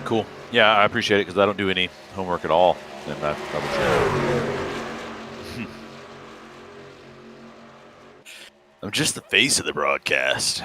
Cool. Yeah, I appreciate it because I don't do any homework at all. And I I'm just the face of the broadcast.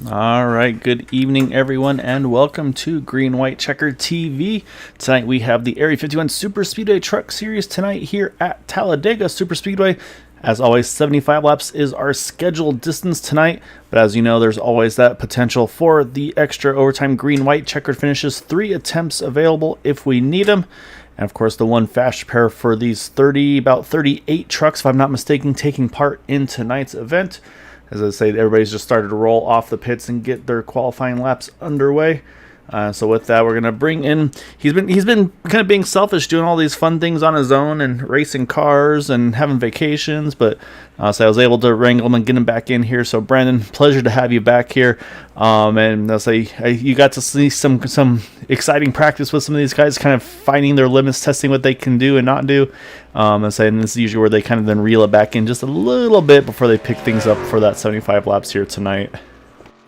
All right, good evening, everyone, and welcome to Green White Checker TV. Tonight we have the Area 51 Superspeedway Truck Series tonight here at Talladega Superspeedway. As always, 75 laps is our scheduled distance tonight, but as you know, there's always that potential for the extra overtime green-white checkered finishes. 3 attempts available if we need them. And of course, the one fast pair for these about 38 trucks, if I'm not mistaken, taking part in tonight's event. As I say, everybody's just started to roll off the pits and get their qualifying laps underway. So with that, we're gonna bring in. He's been kind of being selfish, doing all these fun things on his own and racing cars and having vacations. But so I was able to wrangle him and get him back in here. So Brandon, pleasure to have you back here. And I'll say you got to see some exciting practice with some of these guys, kind of finding their limits, testing what they can do and not do. And this is usually where they kind of then reel it back in just a little bit before they pick things up for that 75 laps here tonight.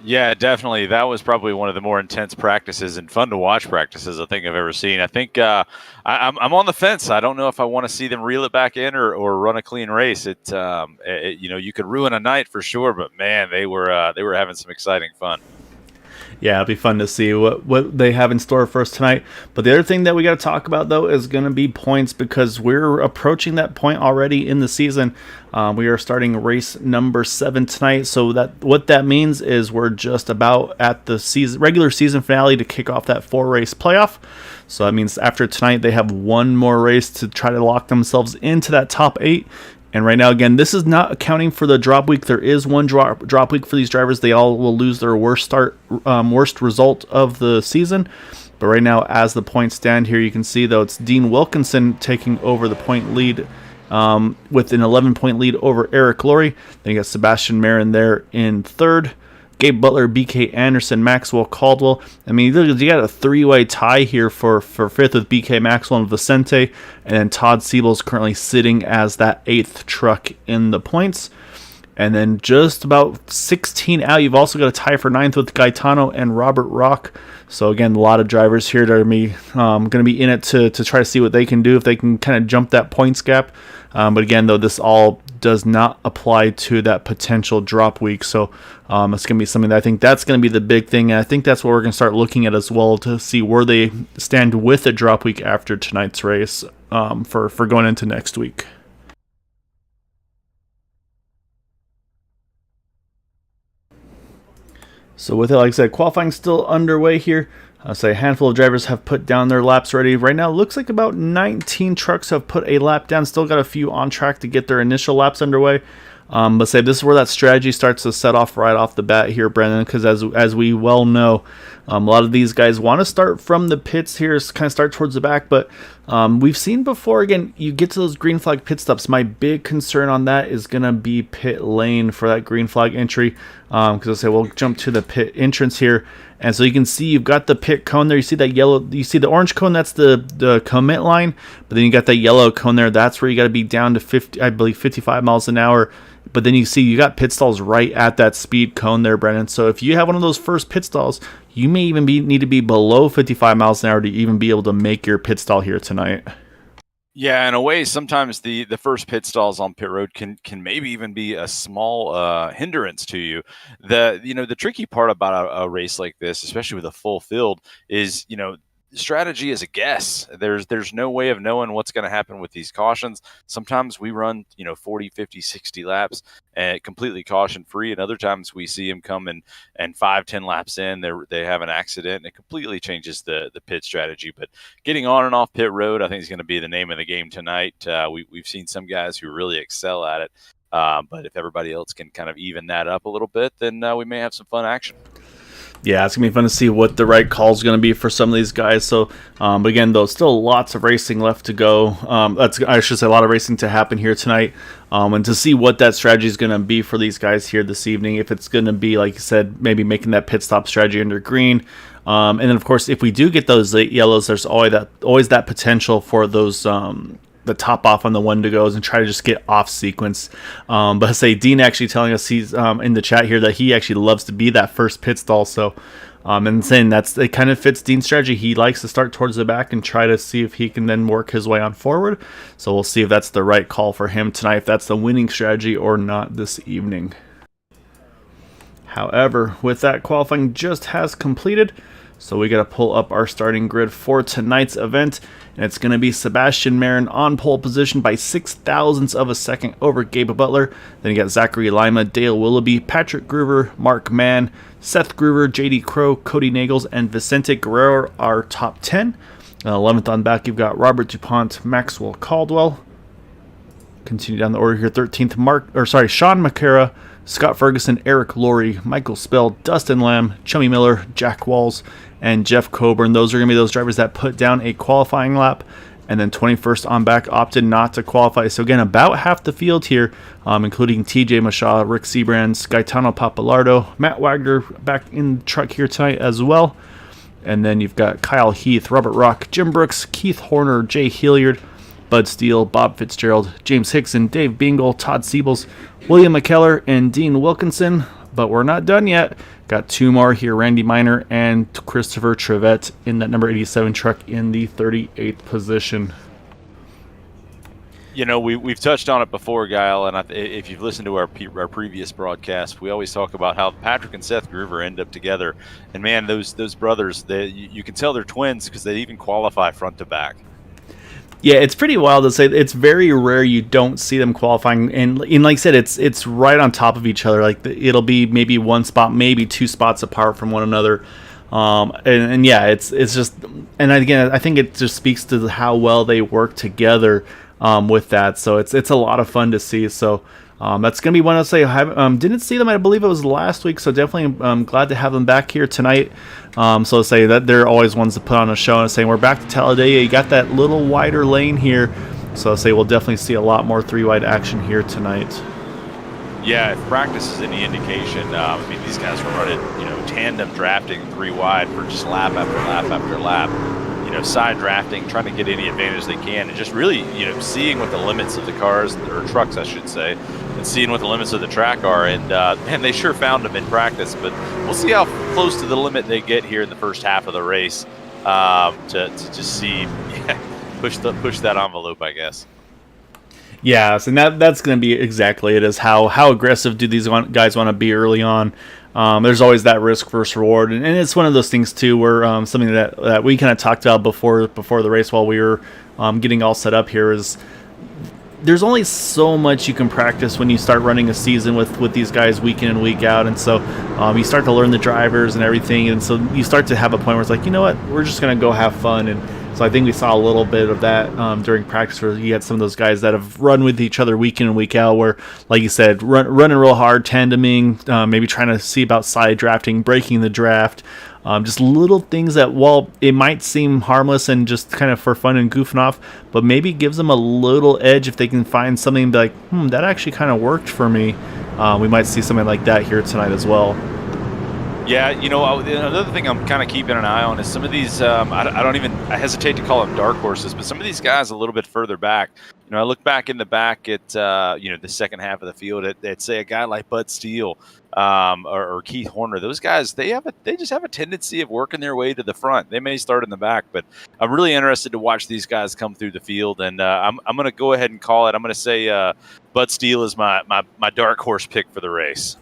Yeah, definitely. That was probably one of the more intense practices and fun to watch practices I think I've ever seen. I think I'm on the fence. I don't know if I want to see them reel it back in or run a clean race. You could ruin a night for sure, but man, they were having some exciting fun. Yeah, it'll be fun to see what they have in store for us tonight. But the other thing that we got to talk about, though, is going to be points, because we're approaching that point already in the season. We are starting race number 7 tonight. So what that means is we're just about at the regular season finale to kick off that 4-race playoff. So that means after tonight, they have one more race to try to lock themselves into that top 8. And right now, again, this is not accounting for the drop week. There is one drop week for these drivers. They all will lose their worst result of the season. But right now, as the points stand here, you can see, though, it's Dean Wilkinson taking over the point lead with an 11-point lead over Eric Laurie. Then you got Sebastian Marin there in third. Gabe Butler, BK Anderson, Maxwell Caldwell. I mean, you got a 3-way tie here for fifth with BK Maxwell and Vicente, and then Todd Siebel's currently sitting as that 8th truck in the points. And then just about 16 out, you've also got a tie for 9th with Gaetano and Robert Rock. So again, a lot of drivers here that are going to be in it to try to see what they can do, if they can kind of jump that points gap. But again, though, this all does not apply to that potential drop week. So it's going to be something that I think that's going to be the big thing. And I think that's what we're going to start looking at as well, to see where they stand with the drop week after tonight's race for going into next week. So with it, like I said, qualifying still underway here. I'll say a handful of drivers have put down their laps already. Right now, it looks like about 19 trucks have put a lap down. Still got a few on track to get their initial laps underway. But say this is where that strategy starts to set off right off the bat here, Brendan, because as we well know, a lot of these guys want to start from the pits here, kind of start towards the back. But we've seen before, again, you get to those green flag pit stops. My big concern on that is going to be pit lane for that green flag entry. Because I'll say we'll jump to the pit entrance here. And so you can see you've got the pit cone there. You see that yellow, you see the orange cone, that's the commit line. But then you got that yellow cone there. That's where you got to be down to 55 miles an hour. But then you see you got pit stalls right at that speed cone there, Brennan. So if you have one of those first pit stalls, you may even need to be below 55 miles an hour to even be able to make your pit stall here tonight. Yeah, in a way, sometimes the first pit stalls on pit road can maybe even be a small hindrance to you. The tricky part about a race like this, especially with a full field, is strategy is a guess. There's no way of knowing what's going to happen with these cautions. Sometimes we run 40, 50, 60 laps and completely caution free, and other times we see them come and 5-10 laps in they have an accident, and it completely changes the pit strategy. But getting on and off pit road, I think, is going to be the name of the game tonight. We've seen some guys who really excel at it, but if everybody else can kind of even that up a little bit, then we may have some fun action. Yeah, it's going to be fun to see what the right call is going to be for some of these guys. So, but again, though, still lots of racing left to go. I should say a lot of racing to happen here tonight. And to see what that strategy is going to be for these guys here this evening. If it's going to be, like you said, maybe making that pit stop strategy under green. And then, of course, if we do get those late yellows, there's always that potential for those the top off on the one to goes and try to just get off sequence. But I say Dean actually telling us he's in the chat here that he actually loves to be that first pit stall. So and saying it kind of fits Dean's strategy. He likes to start towards the back and try to see if he can then work his way on forward. So we'll see if that's the right call for him tonight, if that's the winning strategy or not this evening. However, with that, qualifying just has completed, so we got to pull up our starting grid for tonight's event, and it's going to be Sebastian Marin on pole position by 0.06 of a second over Gabe Butler. Then you got Zachary Lima, Dale Willoughby, Patrick Groover, Mark Mann, Seth Groover, JD Crow, Cody Nagels, and Vicente Guerrero are top 10. 11th on back, you've got Robert DuPont, Maxwell Caldwell. Continue down the order here. 13th, Sean McCara, Scott Ferguson, Eric Laurie, Michael Spell, Dustin Lamb, Chummy Miller, Jack Walls, and Jeff Coburn. Those are going to be those drivers that put down a qualifying lap. And then 21st on back opted not to qualify. So again, about half the field here, including TJ Mashaw, Rick Seabrands, Gaetano Papalardo, Matt Wagner back in the truck here tonight as well. And then you've got Kyle Heath, Robert Rock, Jim Brooks, Keith Horner, Jay Hilliard, Bud Steele, Bob Fitzgerald, James Hickson, Dave Bingle, Todd Siebels, William McKellar, and Dean Wilkinson. But we're not done yet. Got two more here, Randy Miner and Christopher Trevette in that number 87 truck in the 38th position. You know, we've touched on it before, Guile, and if you've listened to our previous broadcast, we always talk about how Patrick and Seth Groover end up together. And, man, those brothers, you can tell they're twins because they even qualify front to back. Yeah, it's pretty wild to say. It's very rare you don't see them qualifying, and like I said, it's right on top of each other. Like it'll be maybe one spot, maybe two spots apart from one another. And yeah, it's just, and again, I think it just speaks to how well they work together with that. So it's a lot of fun to see. So that's gonna be one I'll say. I didn't see them. I believe it was last week. So definitely glad to have them back here tonight. So to say that they're always ones to put on a show and saying we're back to Talladega. You got that little wider lane here. So I'll say we'll definitely see a lot more three-wide action here tonight. Yeah, if practice is any indication, these guys were running, tandem drafting three wide for just lap after lap after lap. Side drafting, trying to get any advantage they can, and just really, seeing what the limits of the cars, or trucks, I should say, and seeing what the limits of the track are. And man, they sure found them in practice. But we'll see how close to the limit they get here in the first half of the race to just see, push that envelope, I guess. Yeah, so that's going to be exactly it. Is how aggressive do these guys want to be early on? There's always that risk versus reward, and it's one of those things too, where something that we kind of talked about before the race while we were getting all set up here is there's only so much you can practice when you start running a season with these guys week in and week out, and so you start to learn the drivers and everything, and so you start to have a point where it's like, you know what, we're just gonna go have fun. And so I think we saw a little bit of that during practice, where you had some of those guys that have run with each other week in and week out, where, like you said, running real hard, tandeming, maybe trying to see about side drafting, breaking the draft, just little things that, while it might seem harmless and just kind of for fun and goofing off, but maybe gives them a little edge if they can find something and be like, that actually kind of worked for me. We might see something like that here tonight as well. Yeah, another thing I'm kind of keeping an eye on is some of these, I hesitate to call them dark horses, but some of these guys a little bit further back. I look back in the back at, the second half of the field at say, a guy like Bud Steele or Keith Horner. Those guys, they just have a tendency of working their way to the front. They may start in the back, but I'm really interested to watch these guys come through the field, and I'm going to go ahead and call it. I'm going to say Bud Steele is my dark horse pick for the race.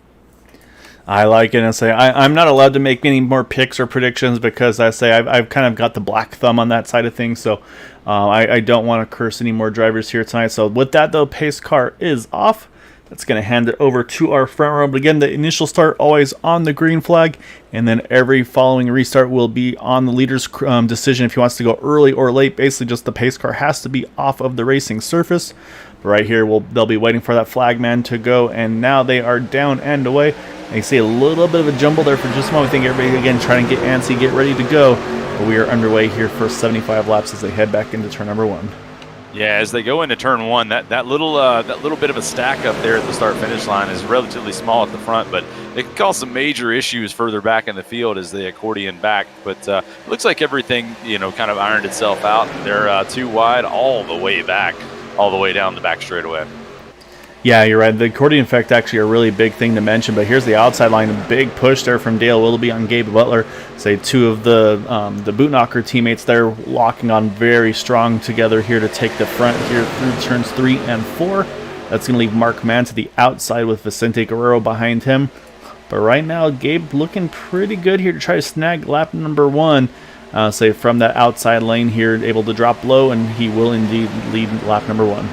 I like it, and say I'm not allowed to make any more picks or predictions because I say I've kind of got the black thumb on that side of things, so I don't want to curse any more drivers here tonight. So with that, though, pace car is off. That's going to hand it over to our front row. But again, the initial start always on the green flag, and then every following restart will be on the leader's decision if he wants to go early or late. Basically, just the pace car has to be off of the racing surface. But right here, they'll be waiting for that flagman to go, and now they are down and away. And you see a little bit of a jumble there for just a moment. I think everybody, again, trying to get antsy, get ready to go. But we are underway here for 75 laps as they head back into turn number one. Yeah, as they go into turn one, that little bit of a stack up there at the start-finish line is relatively small at the front, but it can cause some major issues further back in the field as they accordion back. But it looks like everything, kind of ironed itself out. They're too wide all the way back, all the way down the back straightaway. Yeah, you're right. The accordion effect actually a really big thing to mention, but here's the outside line. A big push there from Dale Willoughby on Gabe Butler. Say two of the Bootknocker teammates there locking on very strong together here to take the front here through turns 3 and 4. That's going to leave Mark Mann to the outside with Vicente Guerrero behind him. But right now, Gabe looking pretty good here to try to snag lap number 1. Say from that outside lane here, able to drop low, and he will indeed lead lap number 1.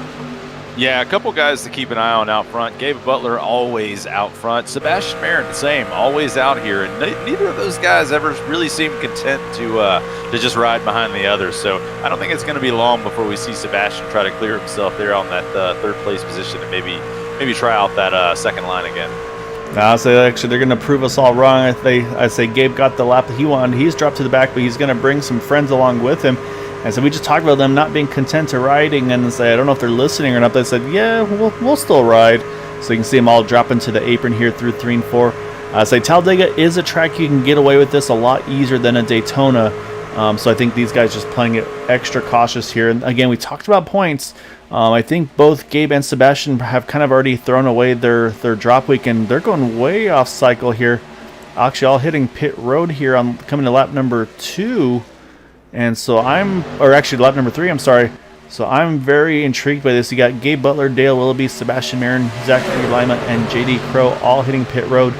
Yeah, a couple guys to keep an eye on out front. Gabe Butler always out front. Sebastian Marin the same, always out here. And neither of those guys ever really seem content to just ride behind the others. So I don't think it's going to be long before we see Sebastian try to clear himself there on that third place position and maybe try out that second line again. I'll say actually they're going to prove us all wrong. I say Gabe got the lap that he wanted. He's dropped to the back, but he's going to bring some friends along with him. And so we just talked about them not being content to riding, and say I don't know if they're listening or not. But they said, yeah, we'll still ride. So you can see them all drop into the apron here through 3 and 4. Say Talladega is a track you can get away with this a lot easier than a Daytona. So I think these guys just playing it extra cautious here. And again, we talked about points. I think both Gabe and Sebastian have kind of already thrown away their drop week, and they're going way off cycle here. Actually, all hitting pit road here on coming to lap number 2. And so lap number 3, I'm sorry. So I'm very intrigued by this. You got Gabe Butler, Dale Willoughby, Sebastian Marin, Zachary Lima, and JD Crow all hitting pit road.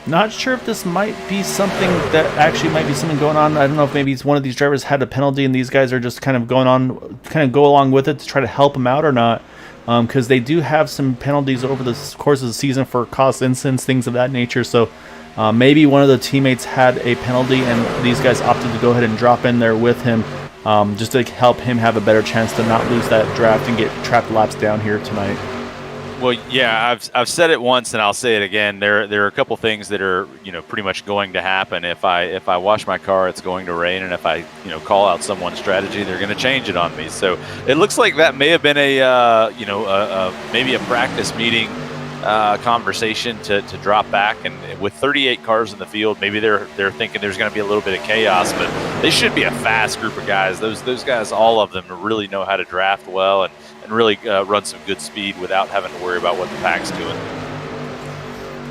Not sure if this might be something that actually might be something going on. I don't know if maybe one of these drivers had a penalty and these guys are just kind of go along with it to try to help them out or not. Because they do have some penalties over the course of the season for cause incidents, things of that nature. So maybe one of the teammates had a penalty and these guys opted to go ahead and drop in there with him just to help him have a better chance to not lose that draft and get trapped laps down here tonight. Well, yeah, I've said it once and I'll say it again. There are a couple things that are pretty much going to happen. If I wash my car, it's going to rain, and if I call out someone's strategy, they're going to change it on me. So it looks like that may have been maybe a practice meeting conversation to drop back, and with 38 cars in the field, maybe they're thinking there's going to be a little bit of chaos, but they should be a fast group of guys. Those guys, all of them, really know how to draft well and really run some good speed without having to worry about what the pack's doing.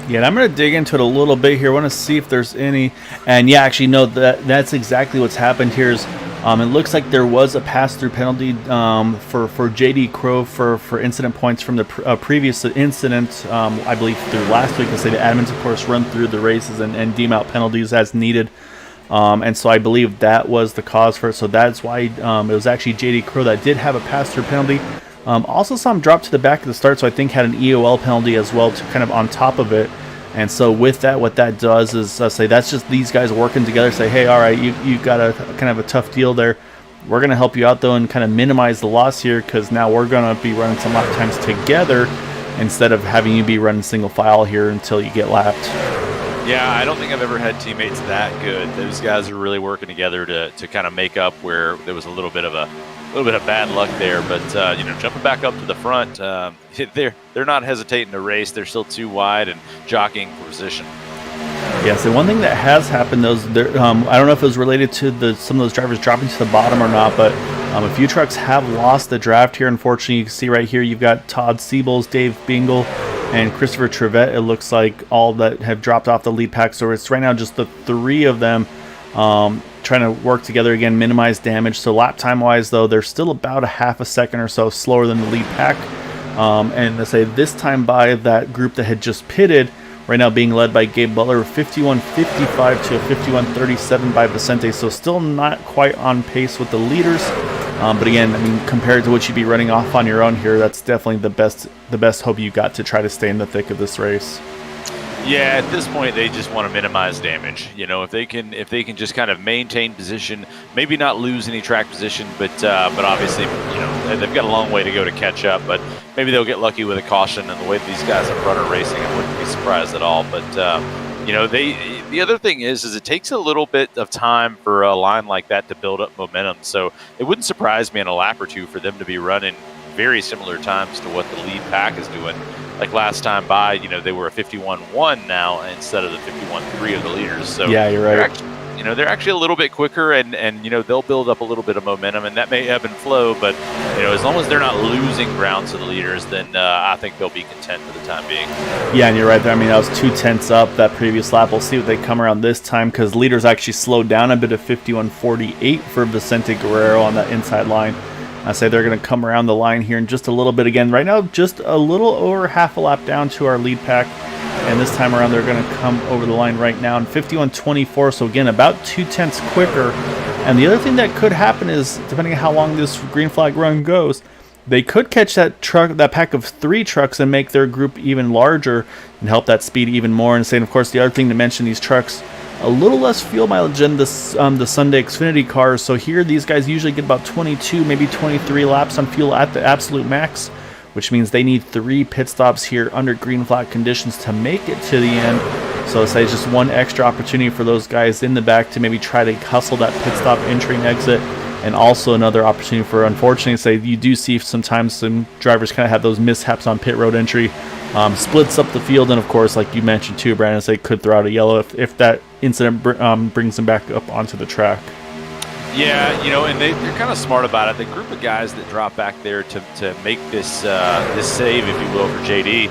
Yeah, and I'm going to dig into it a little bit here. I want to see if there's any, and yeah, actually, no, that's exactly what's happened here. Is it looks like there was a pass-through penalty for JD Crow for incident points from the previous incident, I believe through last week. And say the admins, of course, run through the races and deem out penalties as needed. And so I believe that was the cause for it. So that's why it was actually JD Crow that did have a pass-through penalty. Also saw him drop to the back of the start, so I think had an EOL penalty as well, to kind of on top of it. And so with that, what that does is say that's just these guys working together. Say, hey, all right, you've got a kind of a tough deal there. We're going to help you out though and kind of minimize the loss here, because now we're going to be running some lap times together instead of having you be running single file here until you get lapped. Yeah, I don't think I've ever had teammates that good. Those guys are really working together to kind of make up where there was a little bit of bad luck there. But jumping back up to the front, they're not hesitating to race. They're still too wide and jockeying for position. Yeah, so one thing that has happened, I don't know if it was related to some of those drivers dropping to the bottom or not, but a few trucks have lost the draft here. Unfortunately, you can see right here, you've got Todd Siebels, Dave Bingle, and Christopher Trevette. It looks like all that have dropped off the lead pack. So it's right now just the 3 of them trying to work together again, minimize damage. So lap time wise, though, they're still about a half a second or so slower than the lead pack. And they say this time by that group that had just pitted, right now being led by Gabe Butler, 51.55 to a 51.37 by Vicente. So still not quite on pace with the leaders. But again, I mean, compared to what you'd be running off on your own here, that's definitely the best hope you got to try to stay in the thick of this race. Yeah, at this point they just want to minimize damage. If they can just kind of maintain position, maybe not lose any track position, but obviously they've got a long way to go to catch up. But maybe they'll get lucky with a caution, and the way these guys in front are racing, I wouldn't be surprised at all. But the other thing is it takes a little bit of time for a line like that to build up momentum. So it wouldn't surprise me in a lap or two for them to be running very similar times to what the lead pack is doing. Like last time by, they were a 51.1 now instead of the 51.3 of the leaders. So yeah, you're right. They're actually a little bit quicker, and they'll build up a little bit of momentum, and that may ebb and flow. But as long as they're not losing ground to the leaders, then I think they'll be content for the time being. Yeah, and you're right there. I mean, that was 2/10 up that previous lap. We'll see what they come around this time, because leaders actually slowed down a bit of 51.48 for Vicente Guerrero on that inside line. I say they're going to come around the line here in just a little bit again. Right now, just a little over half a lap down to our lead pack. And this time around, they're going to come over the line right now in 51.24. So again, about 0.2 quicker. And the other thing that could happen is, depending on how long this green flag run goes, they could catch that pack of 3 trucks and make their group even larger and help that speed even more. And saying, of course, the other thing to mention, these trucks a little less fuel mileage than the Sunday Xfinity cars. So here, these guys usually get about 22, maybe 23 laps on fuel at the absolute max, which means they need 3 pit stops here under green flag conditions to make it to the end. So say it's just one extra opportunity for those guys in the back to maybe try to hustle that pit stop entry and exit. And also another opportunity for, unfortunately, say you do see sometimes some drivers kind of have those mishaps on pit road entry, splits up the field, and of course, like you mentioned too, Brandon, they could throw out a yellow if that incident brings them back up onto the track. Yeah, and they're kind of smart about it. The group of guys that drop back there to make this save, if you will, for JD,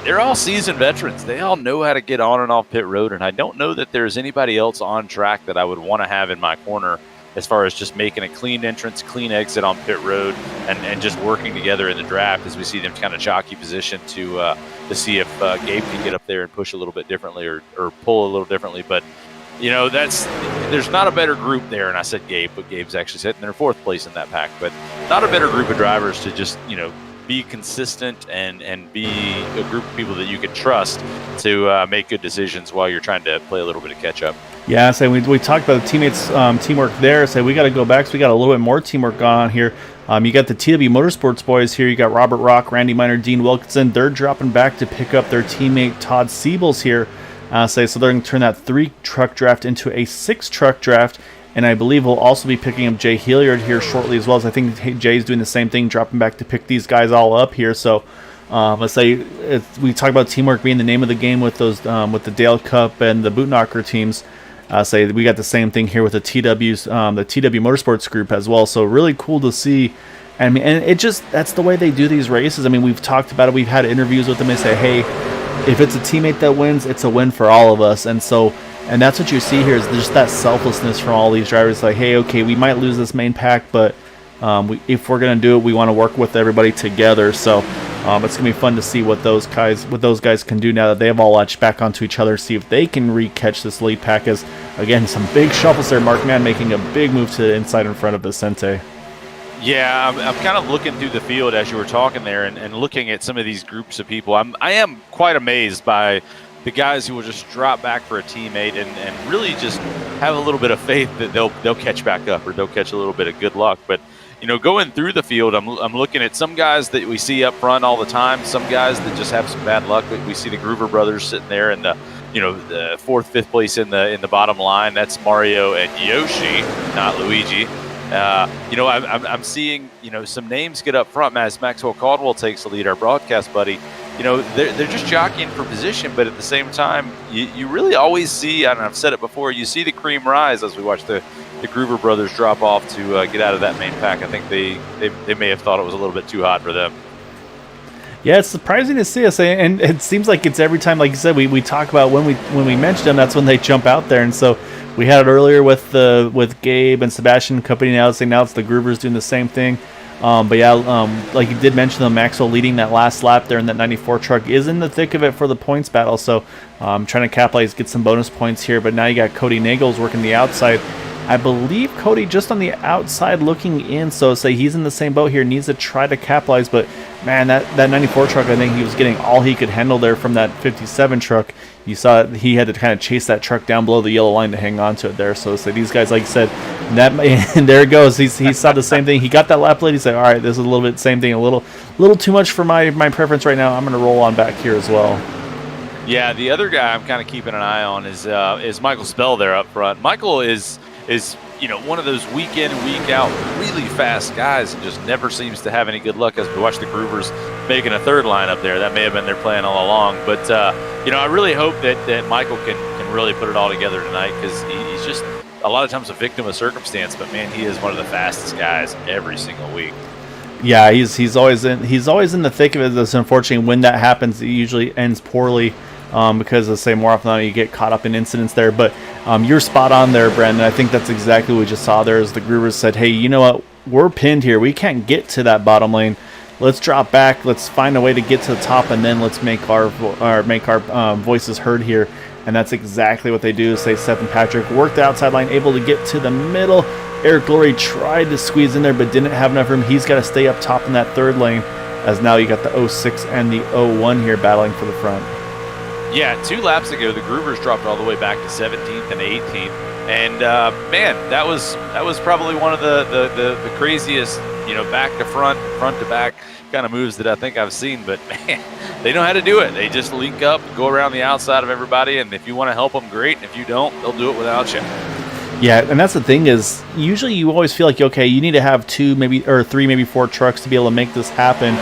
they're all seasoned veterans. They all know how to get on and off pit road, and I don't know that there's anybody else on track that I would want to have in my corner as far as just making a clean entrance, clean exit on pit road, and just working together in the draft as we see them kind of jockey position to see if Gabe can get up there and push a little bit differently or pull a little differently. But, there's not a better group there. And I said Gabe, but Gabe's actually sitting in 4th place in that pack. But not a better group of drivers to just, be consistent and be a group of people that you can trust to make good decisions while you're trying to play a little bit of catch up. Yeah, so we talked about the teammates' teamwork there. So we got to go back. So we got a little bit more teamwork going on here. You got the TW Motorsports boys here. You got Robert Rock, Randy Miner, Dean Wilkinson. They're dropping back to pick up their teammate Todd Siebels here. So they're going to turn that 3-truck draft into a 6-truck draft. And I believe we'll also be picking up Jay Hilliard here shortly as well. So I think Jay's doing the same thing, dropping back to pick these guys all up here. So let's say we talk about teamwork being the name of the game with those with the Dale Cup and the Boot Knocker teams. Say we got the same thing here with the TW's the TW Motorsports group as well. So really cool to see. I mean, and it just that's the way they do these races. I mean, we've talked about it. We've had interviews with them. They say, hey, if it's a teammate that wins, it's a win for all of us. And that's what you see here is just that selflessness from all these drivers. Like, hey, okay, we might lose this main pack, but if we're gonna do it, we want to work with everybody together. So it's gonna be fun to see what those guys can do now that they have all latched back onto each other. See if they can re-catch this lead pack. As again, some big shuffles there. Mark Mann making a big move to the inside in front of Vicente. Yeah, I'm kind of looking through the field as you were talking there, and looking at some of these groups of people. I am quite amazed by the guys who will just drop back for a teammate and really just have a little bit of faith that they'll catch back up, or they'll catch a little bit of good luck. But going through the field, I'm looking at some guys that we see up front all the time, some guys that just have some bad luck. We see the Groover brothers sitting there in the 4th, 5th place in the bottom line. That's Mario and Yoshi, not Luigi. I'm seeing some names get up front. As Maxwell Caldwell takes the lead, our broadcast buddy. They're just jockeying for position, but at the same time, you really always see, and I've said it before, you see the cream rise as we watch the Groover brothers drop off to get out of that main pack. I think they may have thought it was a little bit too hot for them. Yeah, it's surprising to see us, and it seems like it's every time, like you said, we talk about when we mention them, that's when they jump out there. And so we had it earlier with Gabe and Sebastian Company. Now it's the Groovers doing the same thing. But yeah, like you did mention, Maxwell leading that last lap there in that 94 truck is in the thick of it for the points battle. So trying to capitalize, get some bonus points here. But now you got Cody Nagels working the outside. I believe Cody just on the outside looking in. So say he's in the same boat here, needs to try to capitalize. But man, that 94 truck, I think he was getting all he could handle there from that 57 truck. You saw he had to kind of chase that truck down below the yellow line to hang on to it there. So these guys, like you said, and there it goes. He saw the same thing. He got that lap lead. He said, all right, this is a little bit same thing. A little too much for my preference right now. I'm going to roll on back here as well. Yeah, the other guy I'm kind of keeping an eye on is Michael Spell there up front. Michael is one of those week in, week out, really fast guys, and just never seems to have any good luck as we watch the Groovers making a third line up there. That may have been their plan all along. But, I really hope that Michael can really put it all together tonight, because he's just a lot of times a victim of circumstance. But, man, he is one of the fastest guys every single week. Yeah, he's always in the thick of it. It's unfortunately when that happens, it usually ends poorly. Because, let's say, more often than not, you get caught up in incidents there. But you're spot on there, Brandon. I think that's exactly what we just saw there as the Groovers said, hey, you know what? We're pinned here. We can't get to that bottom lane. let's drop back, let's find a way to get to the top, and then let's make our voices heard here. And that's exactly what they do. Say Seth and Patrick work the outside line, able to get to the middle. Eric Glory tried to squeeze in there, but didn't have enough room. He's got to stay up top in that third lane, as now you got the 06 and the 01 here battling for the front. Yeah, 2 laps ago, the Groovers dropped all the way back to 17th and 18th. And, man, that was probably one of the craziest, back to front to back kind of moves that I think I've seen. But, man, they know how to do it. They just link up, go around the outside of everybody, and if you want to help them, great. And if you don't, they'll do it without you. Yeah, and that's the thing is, usually you always feel like, okay, you need to have 2, maybe, or 3, maybe 4 trucks to be able to make this happen.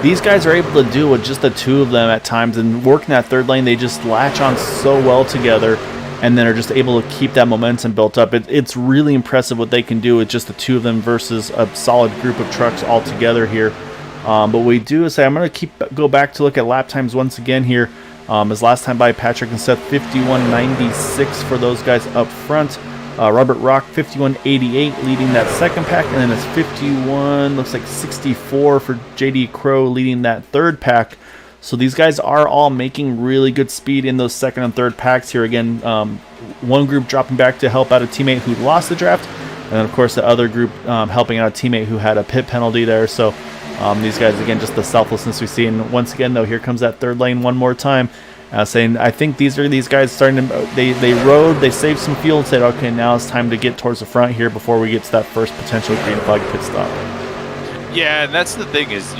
These guys are able to do it with just the 2 of them at times, and working that third lane, they just latch on so well together, and then are just able to keep that momentum built up. It's really impressive what they can do with just the 2 of them versus a solid group of trucks all together here. But we do say, I'm going to go back to look at lap times once again here. As last time by Patrick and Seth, 51.96 for those guys up front. Robert Rock 51.88 leading that second pack, and then it's 51, looks like 64 for JD Crow leading that third pack. So these guys are all making really good speed in those second and third packs here. Again, one group dropping back to help out a teammate who lost the draft, and then of course the other group helping out a teammate who had a pit penalty there. So these guys, again, just the selflessness we see. And once again, though, here comes that third lane one more time. Saying, I think these guys starting to, they rode, they saved some fuel and said, okay, now it's time to get towards the front here before we get to that first potential green flag pit stop. Yeah, and that's the thing is,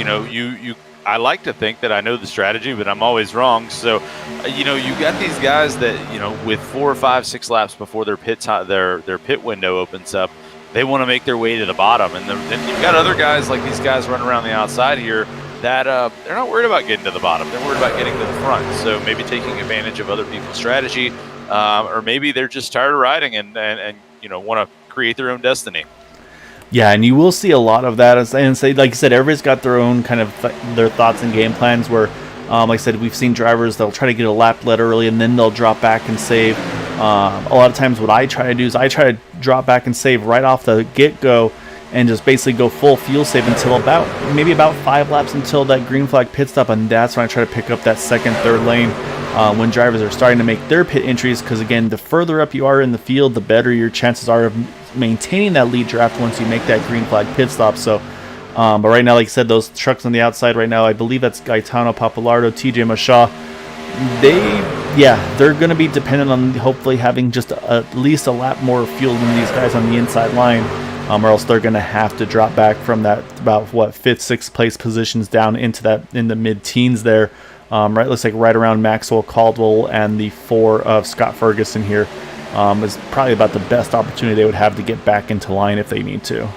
I like to think that I know the strategy, but I'm always wrong. So, you got these guys that, with 4, 5, 6 laps before their pit window opens up, they want to make their way to the bottom. And then you've got other guys like these guys running around the outside here that they're not worried about getting to the bottom. They're worried about getting to the front. So maybe taking advantage of other people's strategy, or maybe they're just tired of riding and want to create their own destiny. Yeah, and you will see a lot of that. And say, like you said, everybody's got their own kind of their thoughts and game plans where, like I said, we've seen drivers, they'll try to get a lap led early and then they'll drop back and save. A lot of times what I try to do is I try to drop back and save right off the get-go and just basically go full fuel save until about 5 laps until that green flag pit stop, and that's when I try to pick up that second, third lane when drivers are starting to make their pit entries, because again, the further up you are in the field, the better your chances are of maintaining that lead draft once you make that green flag pit stop. So, but right now, like I said, those trucks on the outside right now, I believe that's Gaetano Papalardo, TJ Mashaw. They're going to be dependent on hopefully having just at least a lap more fuel than these guys on the inside line. Or else they're going to have to drop back from that about 5th, 6th place positions down into that in the mid-teens there. Right, looks like right around Maxwell Caldwell and the 4 of Scott Ferguson here is probably about the best opportunity they would have to get back into line if they need to.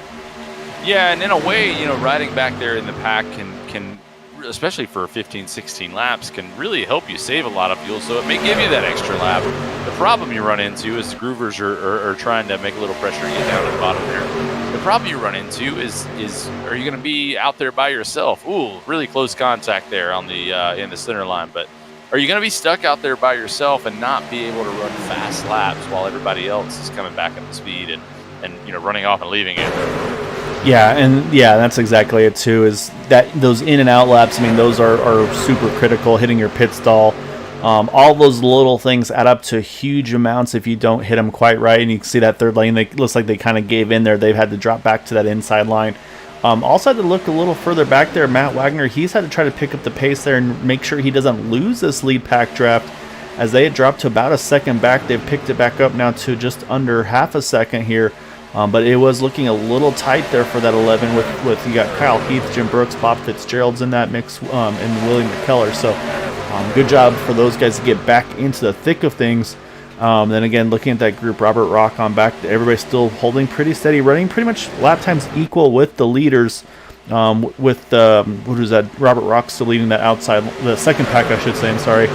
Yeah, and in a way, riding back there in the pack can especially for 15, 16 laps, can really help you save a lot of fuel. So it may give you that extra lap. The problem you run into is the Groovers are trying to make a little pressure to get down to the bottom there. The problem you run into is are you going to be out there by yourself? Ooh, really close contact there on the in the center line. But are you going to be stuck out there by yourself and not be able to run fast laps while everybody else is coming back up to speed and running off and leaving it? Yeah, that's exactly it too. Is that those in and out laps? I mean, those are super critical. Hitting your pit stall, all those little things add up to huge amounts if you don't hit them quite right. And you can see that third lane. It looks like they kind of gave in there. They've had to drop back to that inside line. Also had to look a little further back there. Matt Wagner, he's had to try to pick up the pace there and make sure he doesn't lose this lead pack draft. As they had dropped to about a second back, they've picked it back up now to just under half a second here. But it was looking a little tight there for that 11 with you got Kyle Heath, Jim Brooks, Bob Fitzgerald's in that mix, and William McKellar. So good job for those guys to get back into the thick of things. Then again, looking at that group, Robert Rock on back, everybody's still holding pretty steady, running pretty much lap times equal with the leaders. Robert Rock still leading that outside, the second pack, I should say. I'm sorry.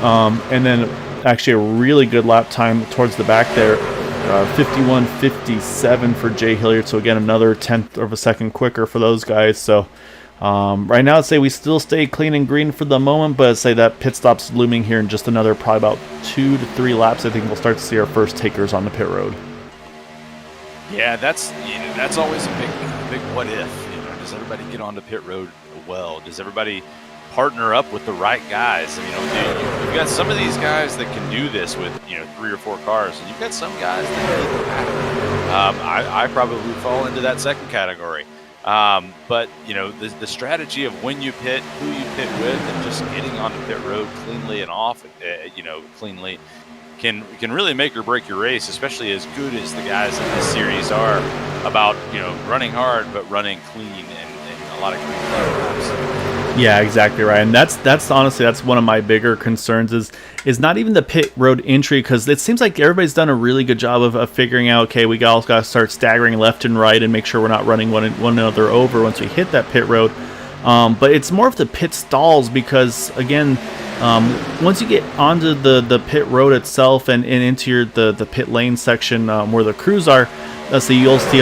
And then actually a really good lap time towards the back there. 51.57 for Jay Hilliard. So again, another 1/10 of a second quicker for those guys. So right now, I'd say we still stay clean and green for the moment, but I'd say that pit stop's looming here in just another probably about 2 to 3 laps. I think we'll start to see our first takers on the pit road. Yeah, that's always a big what if. Does everybody get onto pit road well? Does everybody partner up with the right guys? And, you've got some of these guys that can do this with 3 or 4 cars, and you've got some guys that need the pack. I probably fall into that second category. But the strategy of when you pit, who you pit with, and just getting onto pit road cleanly and off, cleanly can really make or break your race, especially as good as the guys in this series are about running hard but running clean and a lot of clean laps. Yeah, exactly right. And that's honestly, that's one of my bigger concerns is not even the pit road entry, because it seems like everybody's done a really good job of figuring out, okay, we all got to start staggering left and right and make sure we're not running one another over once we hit that pit road. But it's more of the pit stalls, because again, once you get onto the pit road itself and into the pit lane section where the crews are, so you'll see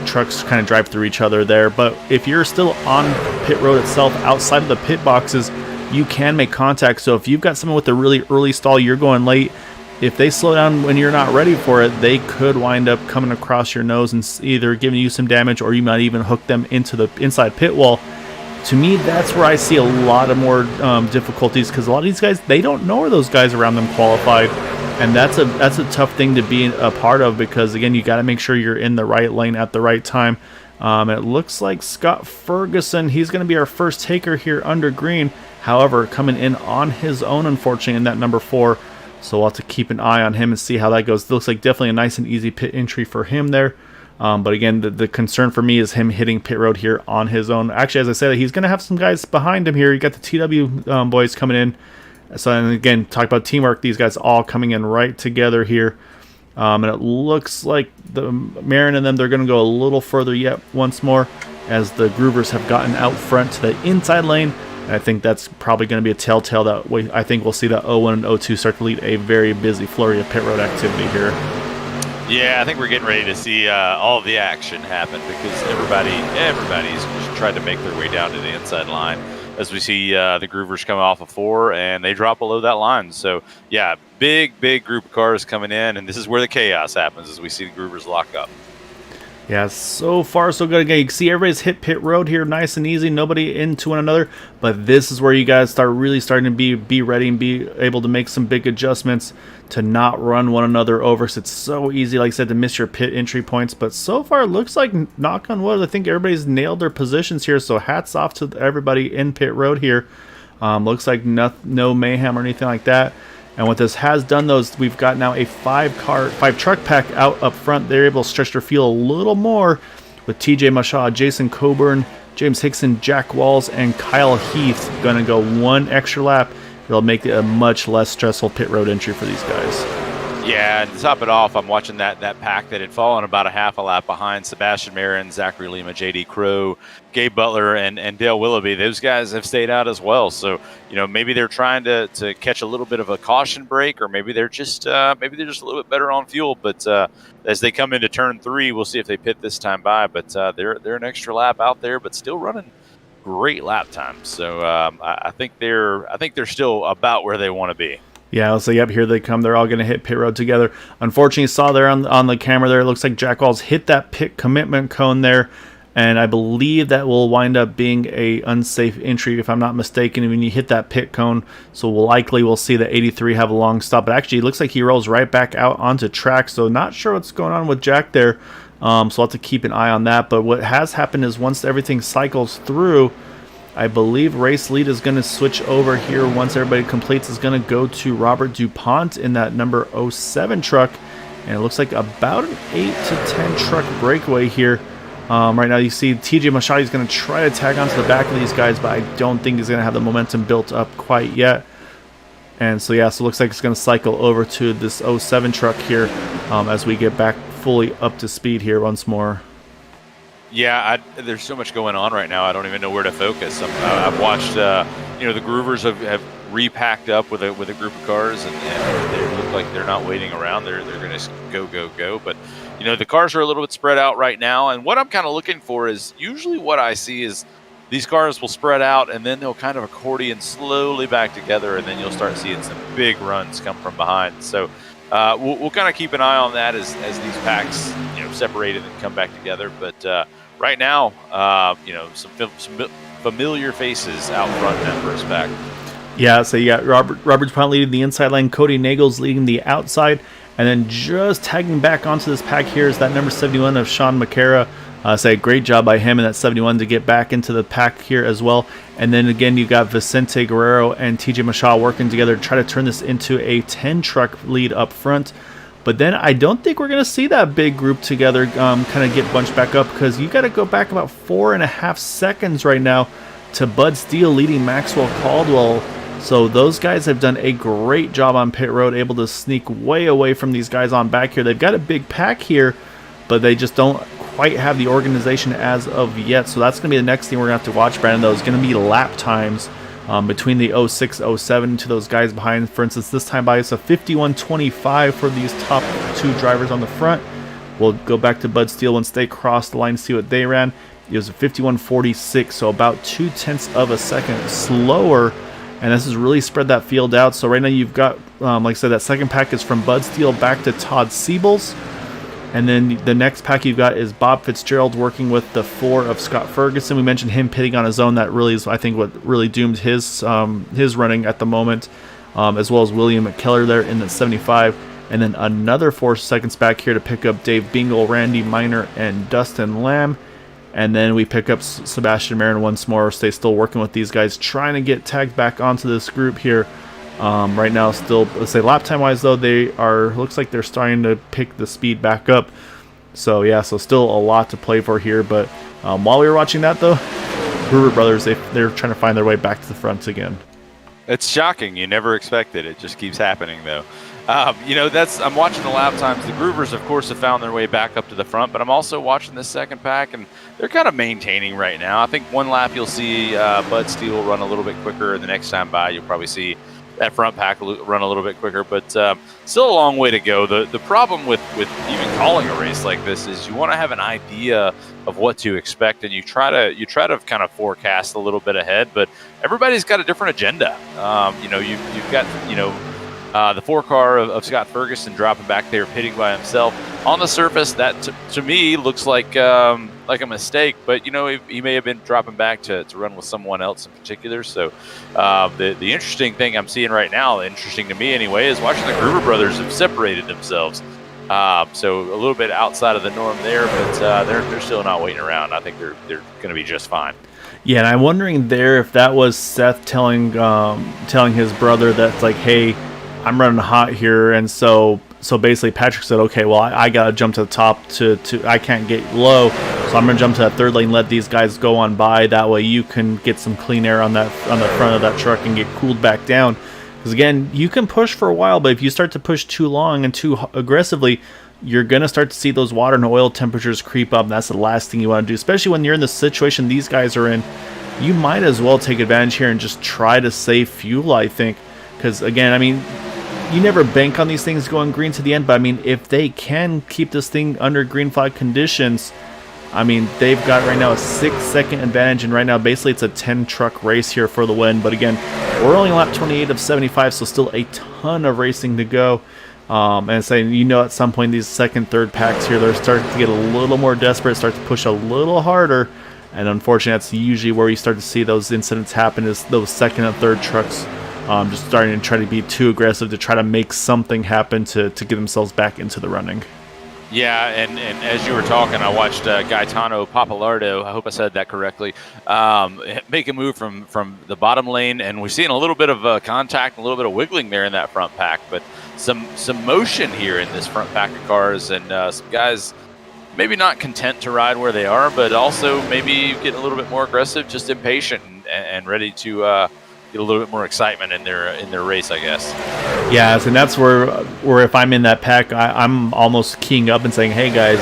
trucks kind of drive through each other there. But if you're still on pit road itself, outside of the pit boxes, you can make contact. So if you've got someone with a really early stall, you're going late. If they slow down when you're not ready for it, they could wind up coming across your nose and either giving you some damage, or you might even hook them into the inside pit wall. To me, that's where I see a lot of more difficulties, because a lot of these guys, they don't know where those guys around them qualified. And that's a tough thing to be a part of, because again, you got to make sure you're in the right lane at the right time. It looks like Scott Ferguson, he's going to be our first taker here under green. However, coming in on his own, unfortunately, in that number 4. So we'll have to keep an eye on him and see how that goes. It looks like definitely a nice and easy pit entry for him there. But again, the concern for me is him hitting pit road here on his own. Actually, as I said, he's going to have some guys behind him here. You got the TW boys coming in. So, and again, talk about teamwork. These guys all coming in right together here. And it looks like the Marin and them, they're going to go a little further yet once more, as the Groovers have gotten out front to the inside lane. And I think that's probably going to be a telltale that I think we'll see that 01 and 02 start to lead a very busy flurry of pit road activity here. Yeah, I think we're getting ready to see all of the action happen, because everybody's just tried to make their way down to the inside line, as we see the Groovers come off of 4 and they drop below that line. So yeah, big group of cars coming in, and this is where the chaos happens as we see the Groovers lock up. Yeah, so far so good. Again, you can see everybody's hit pit road here nice and easy, nobody into one another. But this is where you guys starting to be ready and be able to make some big adjustments to not run one another over. So it's so easy, like I said, to miss your pit entry points. But so far, it looks like, knock on wood, I think everybody's nailed their positions here. So hats off to everybody in pit road here. Looks like no mayhem or anything like that. And what this has done, though, is we've got now a 5 truck pack out up front. They're able to stretch their field a little more, with TJ Mashaw, Jason Coburn, James Hickson, Jack Walls, and Kyle Heath going to go one extra lap. It'll make it a much less stressful pit road entry for these guys. Yeah, and to top it off, I'm watching that pack that had fallen about a half a lap behind Sebastian Marin, Zachary Lima, J.D. Crow, Gabe Butler, and Dale Willoughby. Those guys have stayed out as well. So, maybe they're trying to catch a little bit of a caution break, or maybe they're just a little bit better on fuel. But as they come into turn 3, we'll see if they pit this time by. But they're an extra lap out there, but still running great lap times. So I think they're still about where they want to be. Yeah, so yep, here they come. They're all going to hit pit road together. Unfortunately, you saw there on the camera there, it looks like Jack Walls hit that pit commitment cone there, and I believe that will wind up being a unsafe entry, if I'm not mistaken, when you hit that pit cone. So we'll see the 83 have a long stop. But actually, it looks like he rolls right back out onto track, so not sure what's going on with Jack there. So I'll have to keep an eye on that. But what has happened is once everything cycles through, I believe race lead is going to switch over here. Once everybody completes, is going to go to Robert DuPont in that number 07 truck. And it looks like about an 8 to 10 truck breakaway here. Right now you see TJ Machado is going to try to tag onto the back of these guys, but I don't think he's going to have the momentum built up quite yet. And so yeah, so it looks like it's going to cycle over to this 07 truck here as we get back fully up to speed here once more. Yeah, there's so much going on right now. I don't even know where to focus. I've watched, the Groovers have repacked up with a group of cars, and they look like they're not waiting around. They're going to go. But the cars are a little bit spread out right now. And what I'm kind of looking for is usually what I see is these cars will spread out, and then they'll kind of accordion slowly back together, and then you'll start seeing some big runs come from behind. So we'll kind of keep an eye on that as these packs separated and come back together. But right now, some familiar faces out front in that first pack. Yeah, so you got Robert's Pond leading the inside lane, Cody Nagel's leading the outside, and then just tagging back onto this pack here is that number 71 of Sean McCara. Say great job by him in that 71 to get back into the pack here as well. And then again, you got Vicente Guerrero and TJ Mashaw working together to try to turn this into a 10 truck lead up front. But then I don't think we're going to see that big group together kind of get bunched back up, because you got to go back about 4.5 seconds right now to Bud Steele leading Maxwell Caldwell. So those guys have done a great job on pit road, able to sneak way away from these guys on back here. They've got a big pack here, but they just don't quite have the organization as of yet. So that's going to be the next thing we're going to have to watch, Brandon, though, is going to be lap times between the 06, 07 to those guys behind. For instance, this time by us a 51.25 for these top two drivers on the front. We'll go back to Bud Steele once they cross the line to see what they ran. It was a 51.46, so about 0.2 of a second slower. And this has really spread that field out. So right now you've got, like I said, that second pack is from Bud Steele back to Todd Siebels. And then the next pack you've got is Bob Fitzgerald working with the 4 of Scott Ferguson. We mentioned him pitting on his own. That really is, I think, what really doomed his running at the moment, as well as William McKellar there in the 75. And then another 4 seconds back here to pick up Dave Bingle, Randy Miner, and Dustin Lamb. And then we pick up Sebastian Marin once more. Stay still working with these guys, trying to get tagged back onto this group here. Right now, still, let's say lap time wise, though, looks like they're starting to pick the speed back up. So yeah, so still a lot to play for here. But while we were watching that, though, Brewer Brothers, they're trying to find their way back to the front again. It's shocking. You never expect it. It just keeps happening, though. I'm watching the lap times. The Groovers, of course, have found their way back up to the front, but I'm also watching this second pack, and they're kind of maintaining right now. I think one lap you'll see Bud Steele run a little bit quicker, and the next time by you'll probably see that front pack run a little bit quicker, but still a long way to go. The problem with even calling a race like this is you want to have an idea of what to expect, and you try to kind of forecast a little bit ahead, but everybody's got a different agenda. You've got the 4 car of Scott Ferguson dropping back there, pitting by himself. On the surface, that to me looks like a mistake, but he may have been dropping back to run with someone else in particular. So the interesting thing I'm seeing right now, interesting to me anyway, is watching the Gruber brothers have separated themselves. So a little bit outside of the norm there, but they're still not waiting around. I think they're going to be just fine. Yeah, and I'm wondering there if that was Seth telling his brother that's like, hey, I'm running hot here, and so basically Patrick said, okay, well I gotta jump to the top to I can't get low, so I'm gonna jump to that third lane, let these guys go on by. That way you can get some clean air on the front of that truck and get cooled back down. Because again, you can push for a while, but if you start to push too long and too aggressively, you're gonna start to see those water and oil temperatures creep up. And that's the last thing you want to do, especially when you're in the situation these guys are in. You might as well take advantage here and just try to save fuel, I think. Because again, I mean, you never bank on these things going green to the end, but I mean, if they can keep this thing under green flag conditions, I mean, they've got right now a 6-second advantage, and right now basically it's a 10 truck race here for the win. But again, we're only lap 28 of 75, so still a ton of racing to go. And saying, at some point these second, third packs here, they're starting to get a little more desperate, start to push a little harder, and unfortunately that's usually where you start to see those incidents happen, is those second and third trucks just starting to try to be too aggressive to try to make something happen to get themselves back into the running. Yeah, and as you were talking, I watched Gaetano Papalardo, I hope I said that correctly, make a move from the bottom lane, and we're seeing a little bit of contact, a little bit of wiggling there in that front pack, but some motion here in this front pack of cars, and some guys maybe not content to ride where they are, but also maybe getting a little bit more aggressive, just impatient and ready to get a little bit more excitement in their race, I guess. Yeah, and that's where if I'm in that pack, I'm almost keying up and saying, hey guys,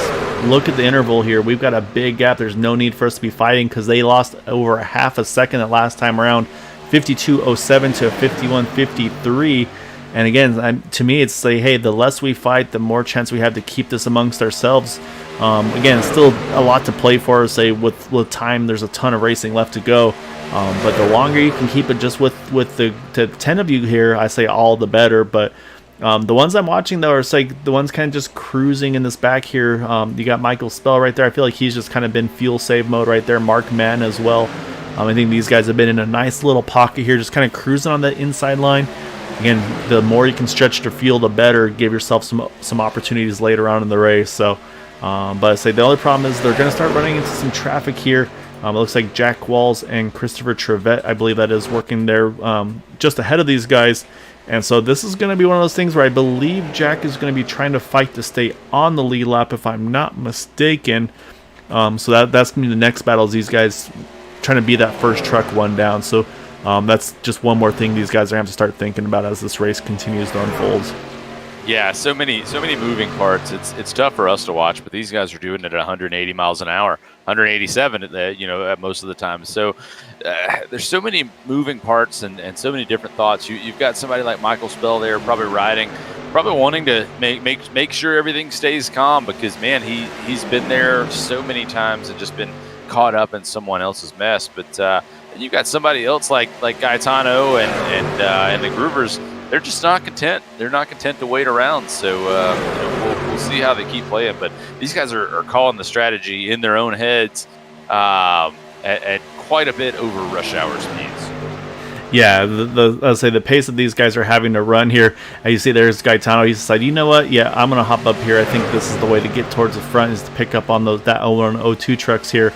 look at the interval here. We've got a big gap. There's no need for us to be fighting, because they lost over a half a second the last time around, 52.07 to 51.53. And again, to me, it's like, hey, the less we fight, the more chance we have to keep this amongst ourselves. Again, still a lot to play for. Say with time, there's a ton of racing left to go. But the longer you can keep it just with the 10 of you here, I say all the better. But The ones I'm watching though are like the ones kind of just cruising in this back here. You got Michael Spell right there. I feel like he's just kind of been fuel save mode right there. Mark Mann as well. I think these guys have been in a nice little pocket here, just kind of cruising on that inside line. Again, the more you can stretch your field, the better. Give yourself some opportunities later on in the race. So, but I say the only problem is they're going to start running into some traffic here. It looks like Jack Walls and Christopher Trevette, I believe that is, working there just ahead of these guys. And so this is going to be one of those things where I believe Jack is going to be trying to fight to stay on the lead lap, if I'm not mistaken. So that's going to be the next battle, is these guys trying to be that first truck one down. So that's just one more thing these guys are going to have to start thinking about as this race continues to unfold. Yeah, so many moving parts. It's tough for us to watch, but these guys are doing it at 180 miles an hour, 187 at most of the time. So there's so many moving parts and so many different thoughts. You've got somebody like Michael Spell there, probably wanting to make sure everything stays calm, because man, he's been there so many times and just been caught up in someone else's mess. But you've got somebody else like Gaetano and the Groovers. They're just not content. They're not content to wait around. So we'll see how they keep playing. But these guys are calling the strategy in their own heads at quite a bit over rush hour speeds. Yeah, I'll say the pace that these guys are having to run here. As you see, there's Gaetano. He's decided, you know what? Yeah, I'm gonna hop up here. I think this is the way to get towards the front, is to pick up on that 01, 02 trucks here.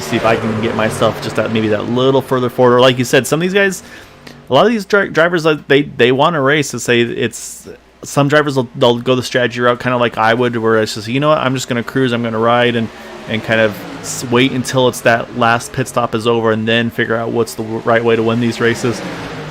See if I can get myself just maybe that little further forward. Or like you said, some of these guys, a lot of these drivers, they want to race. To say it's some drivers they'll go the strategy route, kind of like I would, where it's just, you know what, I'm just going to cruise, I'm going to ride and kind of wait until it's that last pit stop is over, and then figure out what's the right way to win these races.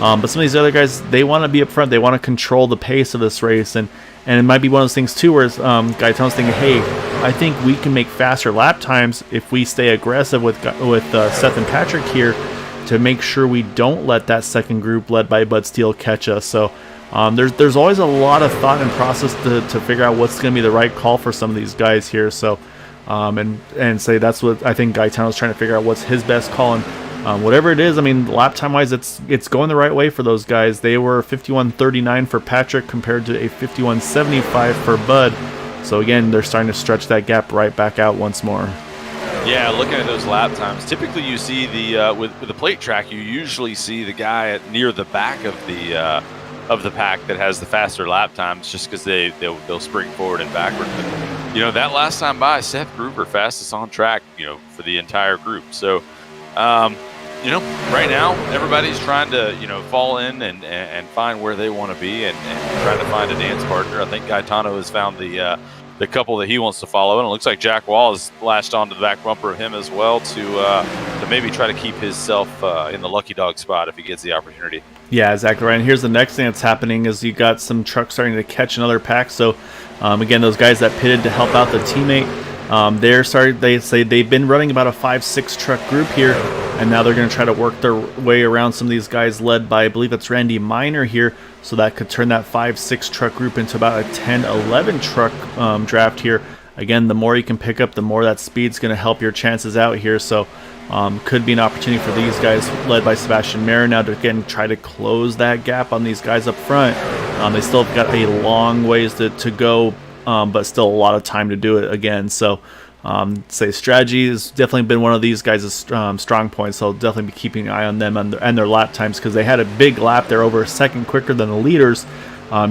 But some of these other guys, they want to be up front. They want to control the pace of this race, and it might be one of those things too, where Gaetano's thinking, hey, I think we can make faster lap times if we stay aggressive with Seth and Patrick here, to make sure we don't let that second group led by Bud Steele catch us. So there's always a lot of thought and process to figure out what's going to be the right call for some of these guys here. So and say that's what I think Gaetano's trying to figure out, what's his best call. And whatever it is, I mean, lap time wise, it's going the right way for those guys. They were 51.39 for Patrick compared to a 51.75 for Bud. So again, they're starting to stretch that gap right back out once more. Yeah, looking at those lap times, typically you see with the plate track, you usually see the guy near the back of the pack that has the faster lap times, just because they'll spring forward and backward. But, that last time by, Seth Gruber fastest on track, for the entire group. So, right now everybody's trying to fall in and find where they want to be and trying to find a dance partner. I think Gaetano has found the couple that he wants to follow, and it looks like Jack Wall has latched onto the back bumper of him as well to maybe try to keep himself in the lucky dog spot if he gets the opportunity. Yeah, exactly right. And here's the next thing that's happening is you got some trucks starting to catch another pack. So again, those guys that pitted to help out the teammate, they say they've been running about a 5-6 truck group here, and now they're going to try to work their way around some of these guys led by, I believe that's Randy Miner here. So that could turn that 5-6 truck group into about a 10-11 truck draft here. Again, the more you can pick up, the more that speed's going to help your chances out here. So could be an opportunity for these guys led by Sebastian Mayer now to again try to close that gap on these guys up front. They still have got a long ways to go, but still a lot of time to do it again. So say strategy has definitely been one of these guys' strong points. So I'll definitely be keeping an eye on them and their lap times, because they had a big lap there, over a second quicker than the leaders,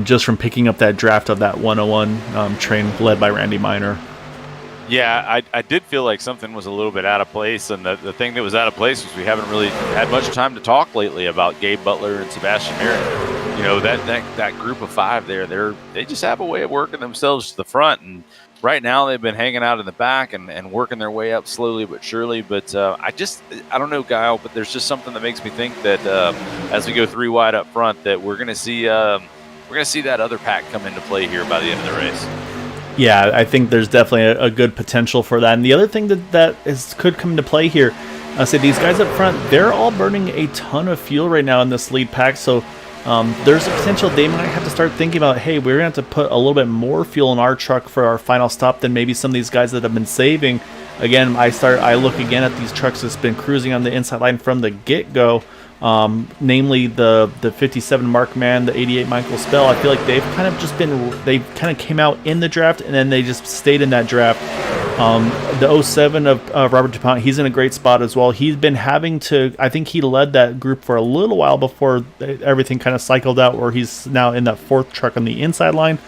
just from picking up that draft of that 101 train led by Randy Miner. Yeah, I did feel like something was a little bit out of place, and the thing that was out of place was we haven't really had much time to talk lately about Gabe Butler and Sebastian Merritt. That group of five there, they just have a way of working themselves to the front, and right now they've been hanging out in the back and working their way up slowly but surely. But I don't know, Guile, but there's just something that makes me think that as we go three wide up front, that we're gonna see that other pack come into play here by the end of the race. Yeah, I think there's definitely a good potential for that. And the other thing that could come into play here, I say these guys up front, they're all burning a ton of fuel right now in this lead pack. So there's a potential they might have to start thinking about, hey, we're going to have to put a little bit more fuel in our truck for our final stop than maybe some of these guys that have been saving. Again, I look again at these trucks that's been cruising on the inside line from the get-go. namely the 57 Mark Mann, the 88 Michael Spell. I feel like they've kind of just been, they kind of came out in the draft and then they just stayed in that draft. The 07 of Robert DuPont, he's in a great spot as well. He's been having to, I think he led that group for a little while before everything kind of cycled out, where he's now in that fourth truck on the inside line.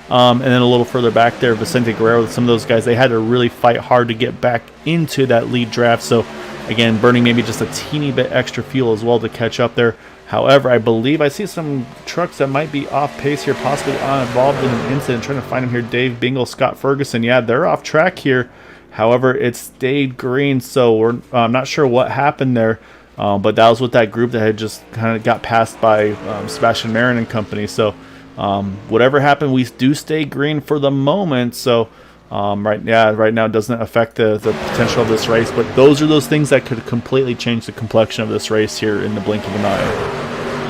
And then a little further back there, Vicente Guerrero, some of those guys, they had to really fight hard to get back into that lead draft. So again, burning maybe just a teeny bit extra fuel as well to catch up there. However, I believe I see some trucks that might be off pace here, possibly involved in an incident. Trying to find them here. Dave Bingle, Scott Ferguson. Yeah, they're off track here. However, it stayed green, so we're not sure what happened there. But that was with that group that had just kind of got passed by Sebastian Marin and company. So whatever happened, we do stay green for the moment. So right now it doesn't affect the potential of this race, but those are those things that could completely change the complexion of this race here in the blink of an eye.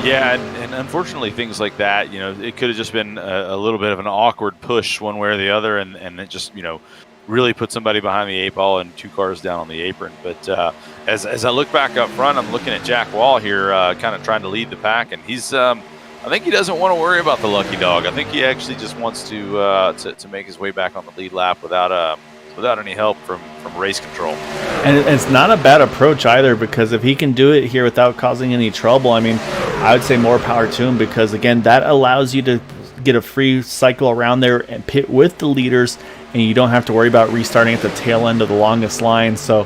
Yeah, and unfortunately things like that, it could have just been a little bit of an awkward push one way or the other, and it just, really put somebody behind the 8-ball and 2 cars down on the apron. But as I look back up front, I'm looking at Jack Wall here, kind of trying to lead the pack, and he's I think he doesn't want to worry about the lucky dog. I think he actually just wants to make his way back on the lead lap without any help from race control. And it's not a bad approach either, because if he can do it here without causing any trouble, I mean, I would say more power to him, because again, that allows you to get a free cycle around there and pit with the leaders, and you don't have to worry about restarting at the tail end of the longest line. So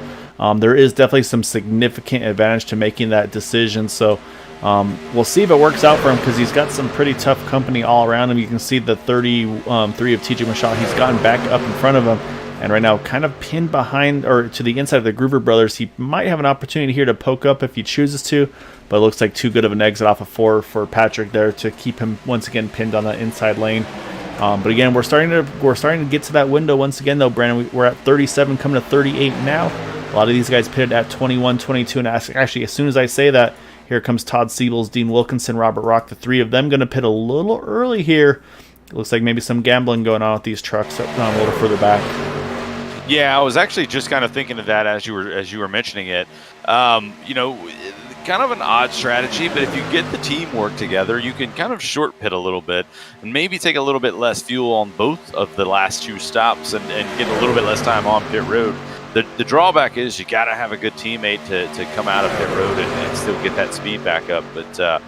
there is definitely some significant advantage to making that decision. So we'll see if it works out for him, because he's got some pretty tough company all around him. You can see the 33 of TJ Mashaw. He's gotten back up in front of him, and right now kind of pinned behind or to the inside of the Groover brothers. He might have an opportunity here to poke up if he chooses to, but it looks like too good of an exit off of 4 for Patrick there to keep him once again pinned on that inside lane. But again, we're starting to get to that window once again, though, Brandon. We're at 37, coming to 38 now. A lot of these guys pitted at 21, 22, and actually, as soon as I say that, here comes Todd Siebels, Dean Wilkinson, Robert Rock, the 3 of them going to pit a little early here. It looks like maybe some gambling going on with these trucks a little further back. Yeah, I was actually just kind of thinking of that as you were mentioning it. Kind of an odd strategy, but if you get the teamwork together, you can kind of short pit a little bit and maybe take a little bit less fuel on both of the last 2 stops and get a little bit less time on pit road. The drawback is you got to have a good teammate to come out of pit road and still get that speed back up. But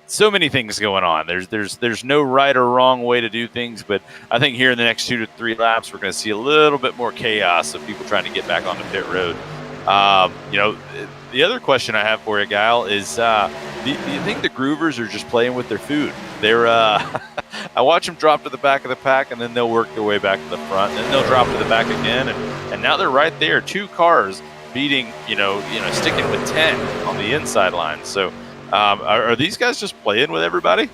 so many things going on. There's no right or wrong way to do things, but I think here in the next 2 to 3 laps, we're going to see a little bit more chaos of people trying to get back onto pit road. The other question I have for you, Guile, is do you think the Groovers are just playing with their food? They're I watch them drop to the back of the pack, and then they'll work their way back to the front, and then they'll drop to the back again, and now they're right there, 2 cars beating, sticking with 10 on the inside line. So are these guys just playing with everybody?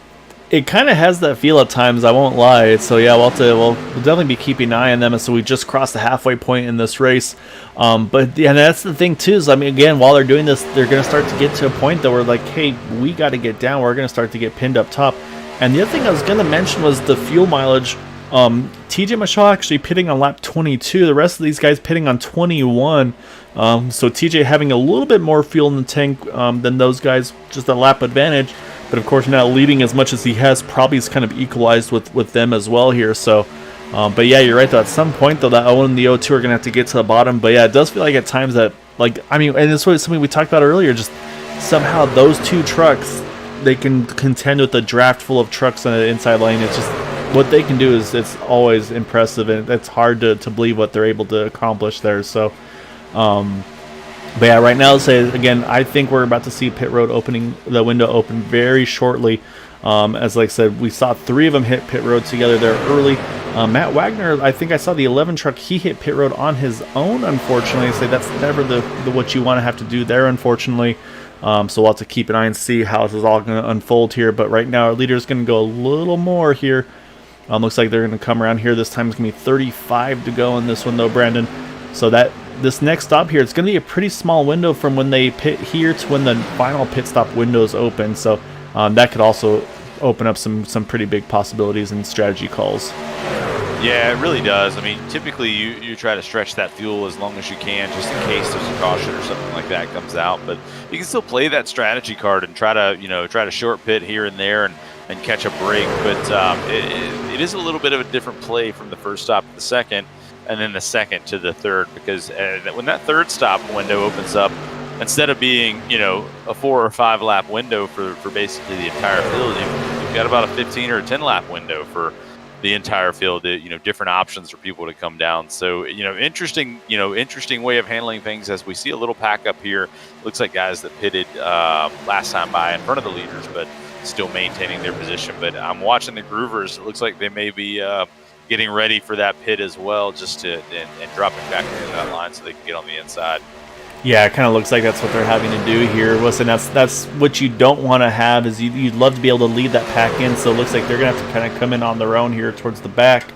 It kind of has that feel at times, I won't lie. So yeah, we'll definitely be keeping an eye on them. And so we just crossed the halfway point in this race. But yeah, that's the thing too, is again, while they're doing this, they're going to start to get to a point that we're like, hey, we got to get down. We're going to start to get pinned up top. And the other thing I was going to mention was the fuel mileage. TJ Mashaw actually pitting on lap 22. The rest of these guys pitting on 21. So TJ having a little bit more fuel in the tank than those guys, just a lap advantage. But of course, now leading as much as he has probably is kind of equalized with them as well here. So, but yeah, you're right though. At some point though, that 0 and the 0-2 are going to have to get to the bottom. But yeah, it does feel like at times that, and this was something we talked about earlier, just somehow those 2 trucks, they can contend with a draft full of trucks on the inside lane. It's just, what they can do is, it's always impressive, and it's hard to believe what they're able to accomplish there. So, but yeah, right now, again, I think we're about to see pit road the window open very shortly. As like I said, we saw 3 of them hit pit road together there early. Matt Wagner, I think I saw the 11 truck, he hit pit road on his own, unfortunately. So that's never the what you want to have to do there, unfortunately. So we'll have to keep an eye and see how this is all going to unfold here. But right now, our leader is going to go a little more here. Looks like they're going to come around here. This time it's going to be 35 to go in this one, though, Brandon. So this next stop here, it's going to be a pretty small window from when they pit here to when the final pit stop windows open. So that could also open up some pretty big possibilities and strategy calls. Yeah, it really does. I mean, typically you try to stretch that fuel as long as you can, just in case there's a caution or something like that comes out. But you can still play that strategy card and try to short pit here and there and catch a break. But it is a little bit of a different play from the first stop to the second, and then the second to the third, because when that third stop window opens up, instead of being a 4 or 5 lap window for basically the entire field, you've got about a 15 or a 10 lap window for the entire field, different options for people to come down. So, interesting way of handling things as we see a little pack up here. Looks like guys that pitted last time by in front of the leaders, but still maintaining their position. But I'm watching the Groovers. It looks like they may be getting ready for that pit as well, just to and dropping back into that line so they can get on the inside. Yeah, it kind of looks like that's what they're having to do here. Listen, that's what you don't want to have, is you'd love to be able to lead that pack in, so it looks like they're going to have to kind of come in on their own here towards the back.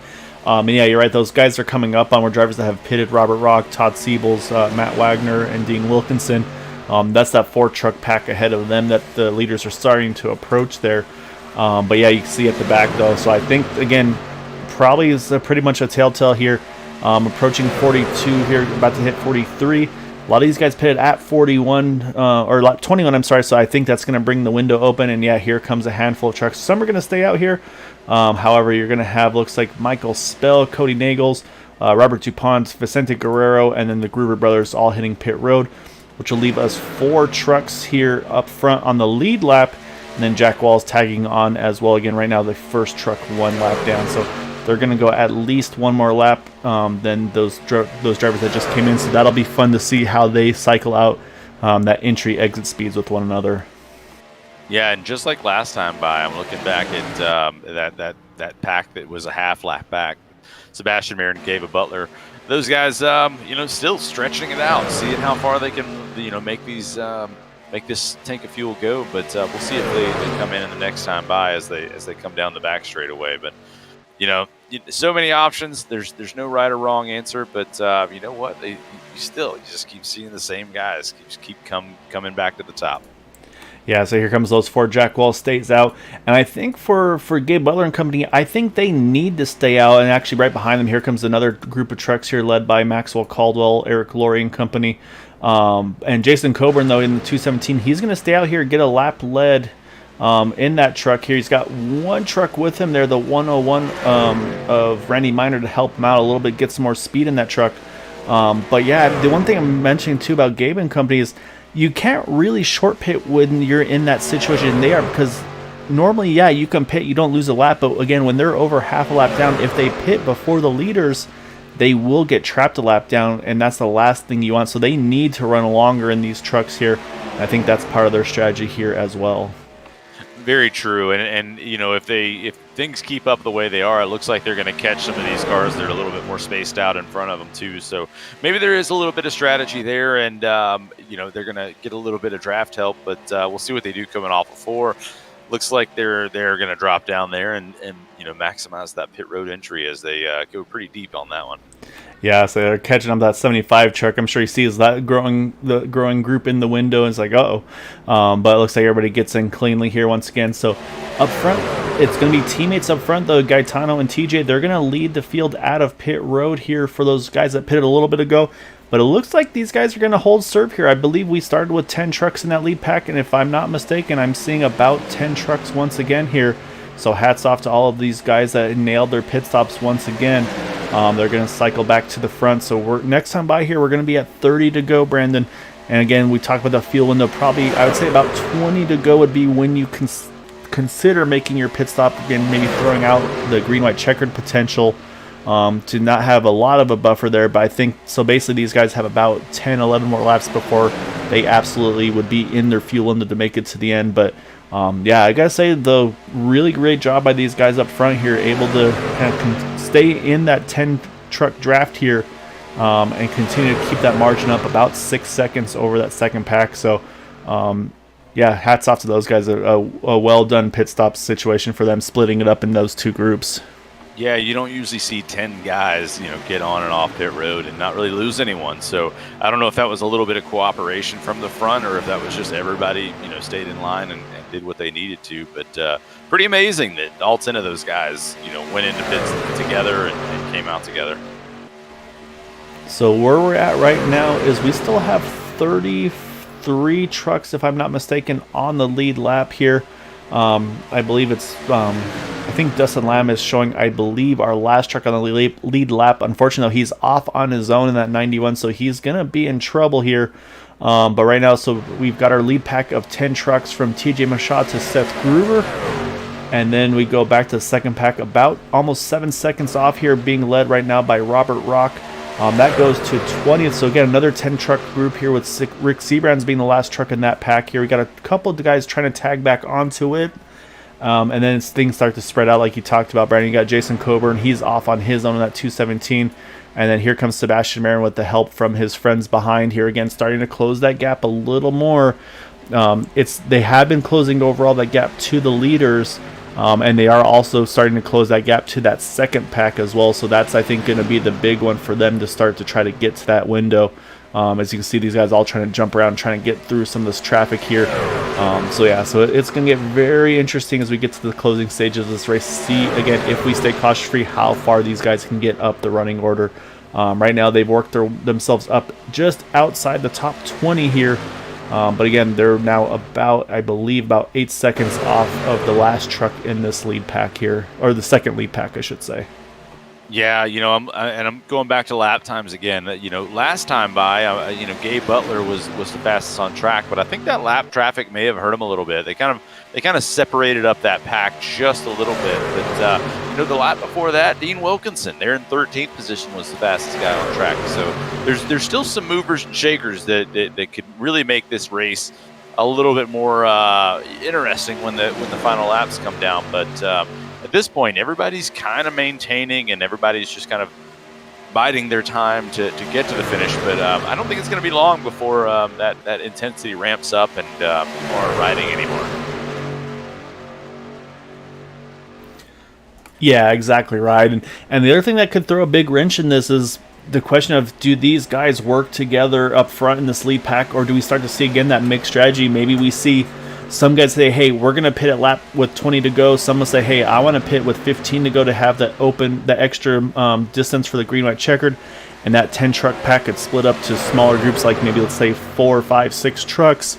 And yeah, you're right, those guys are coming up on where drivers that have pitted: Robert Rock, Todd Siebels, Matt Wagner, and Dean Wilkinson. That's that 4-truck pack ahead of them that the leaders are starting to approach there. But yeah, you can see at the back, though. So I think, again, probably is pretty much a telltale here. Approaching 42 here, about to hit 43. A lot of these guys pitted at 41 or 21, I'm sorry, so I think that's going to bring the window open, and yeah, here comes a handful of trucks. Some are going to stay out here. However, you're going to have, looks like, Michael Spell, Cody Nagels, Robert DuPont, Vicente Guerrero, and then the Groover brothers all hitting pit road, which will leave us 4 trucks here up front on the lead lap, and then Jack Wall's tagging on as well. Again, right now the first truck 1 lap down, so they're going to go at least 1 more lap than those drivers that just came in. So that'll be fun to see how they cycle out that entry-exit speeds with one another. Yeah, and just like last time by, I'm looking back at that pack that was a half lap back. Sebastian Mayer and Gabe Butler. Those guys, still stretching it out, seeing how far they can, make this tank of fuel go. But we'll see if they come in the next time by as they come down the back straightaway. But so many options. There's no right or wrong answer, but you know what? You just keep seeing the same guys. Keep coming back to the top. Yeah, so here comes those 4. Jack Wall stays out, and I think for Gabe Butler and company, I think they need to stay out. And actually, right behind them, here comes another group of trucks here led by Maxwell Caldwell, Eric Laurie and company, and Jason Coburn, though, in the 217. He's going to stay out here, get a lap led in that truck here. He's got 1 truck with him there, the 101 of Randy Miner, to help him out a little bit, get some more speed in that truck. But yeah, the one thing I'm mentioning too about Gabe and company is you can't really short pit when you're in that situation they are, because normally, yeah, you can pit, you don't lose a lap, but again, when they're over half a lap down, if they pit before the leaders, they will get trapped a lap down, and that's the last thing you want. So they need to run longer in these trucks here. I think that's part of their strategy here as well. Very true, and if things keep up the way they are, it looks like they're going to catch some of these cars that are a little bit more spaced out in front of them too. So maybe there is a little bit of strategy there, and they're going to get a little bit of draft help, but we'll see what they do coming off of 4. Looks like they're going to drop down there and maximize that pit road entry as they go pretty deep on that one. Yeah, so they're catching up that 75 truck. I'm sure he sees that the growing group in the window and is like, uh-oh. But it looks like everybody gets in cleanly here once again. So up front, it's going to be teammates up front, though. Gaetano and TJ, they're going to lead the field out of pit road here for those guys that pitted a little bit ago. But it looks like these guys are going to hold serve here. I believe we started with 10 trucks in that lead pack, and if I'm not mistaken, I'm seeing about 10 trucks once again here. So hats off to all of these guys that nailed their pit stops once again. They're going to cycle back to the front. So next time by here, we're going to be at 30 to go, Brandon. And again, we talked about the fuel window. Probably, I would say about 20 to go would be when you consider making your pit stop. Again, maybe throwing out the green-white checkered potential to not have a lot of a buffer there. But I think, so basically these guys have about 10, 11 more laps before they absolutely would be in their fuel window to make it to the end. But yeah, I gotta say, the really great job by these guys up front here, able to kind of stay in that 10 truck draft here and continue to keep that margin up about 6 seconds over that second pack. So yeah, hats off to those guys. A well done pit stop situation for them, splitting it up in those 2 groups. Yeah, you don't usually see 10 guys, get on and off pit road and not really lose anyone. So I don't know if that was a little bit of cooperation from the front or if that was just everybody, stayed in line and did what they needed to. But pretty amazing that all 10 of those guys, went into pits together and came out together. So where we're at right now is we still have 33 trucks, if I'm not mistaken, on the lead lap here. I believe it's, I think Dustin Lamb is showing, I believe, our last truck on the lead lap. Unfortunately, he's off on his own in that 91, so he's going to be in trouble here. But right now, so we've got our lead pack of 10 trucks from TJ Machad to Seth Gruber. And then we go back to the second pack, about almost 7 seconds off here, being led right now by Robert Rock. That goes to 20th. So again, another 10 truck group here with Rick Seabrands being the last truck in that pack here. We got a couple of guys trying to tag back onto it. And then things start to spread out like you talked about, Brandon. You got Jason Coburn. He's off on his own in that 217. And then here comes Sebastian Marin with the help from his friends behind here. Again, starting to close that gap a little more. They have been closing overall that gap to the leaders. And they are also starting to close that gap to that second pack as well. So that's, I think, going to be the big one for them to start to try to get to that window. As you can see, these guys all trying to jump around, trying to get through some of this traffic here. So it's going to get very interesting as we get to the closing stages of this race. See, again, if we stay cautious-free, how far these guys can get up the running order. Right now, they've worked themselves up just outside the top 20 here. But again, they're now about 8 seconds off of the last truck in this lead pack here, or the second lead pack, I should say. Yeah, I'm going back to lap times again. Last time by, Gabe Butler was the fastest on track, but I think that lap traffic may have hurt him a little bit. They kind of separated up that pack just a little bit. But the lap before that, Dean Wilkinson, there in 13th position, was the fastest guy on track. So there's still some movers and shakers that could really make this race a little bit more interesting when the final laps come down. But at this point, everybody's kind of maintaining and everybody's just kind of biding their time to get to the finish. But I don't think it's going to be long before that intensity ramps up and people aren't riding anymore. Yeah, exactly right. And the other thing that could throw a big wrench in this is the question of, do these guys work together up front in this lead pack, or do we start to see again that mixed strategy? Maybe we see some guys say, hey, we're going to pit at lap with 20 to go. Some will say, hey, I want to pit with 15 to go to have the extra distance for the green, white, checkered. And that 10 truck pack could split up to smaller groups, like maybe let's say 4, 5, 6 trucks.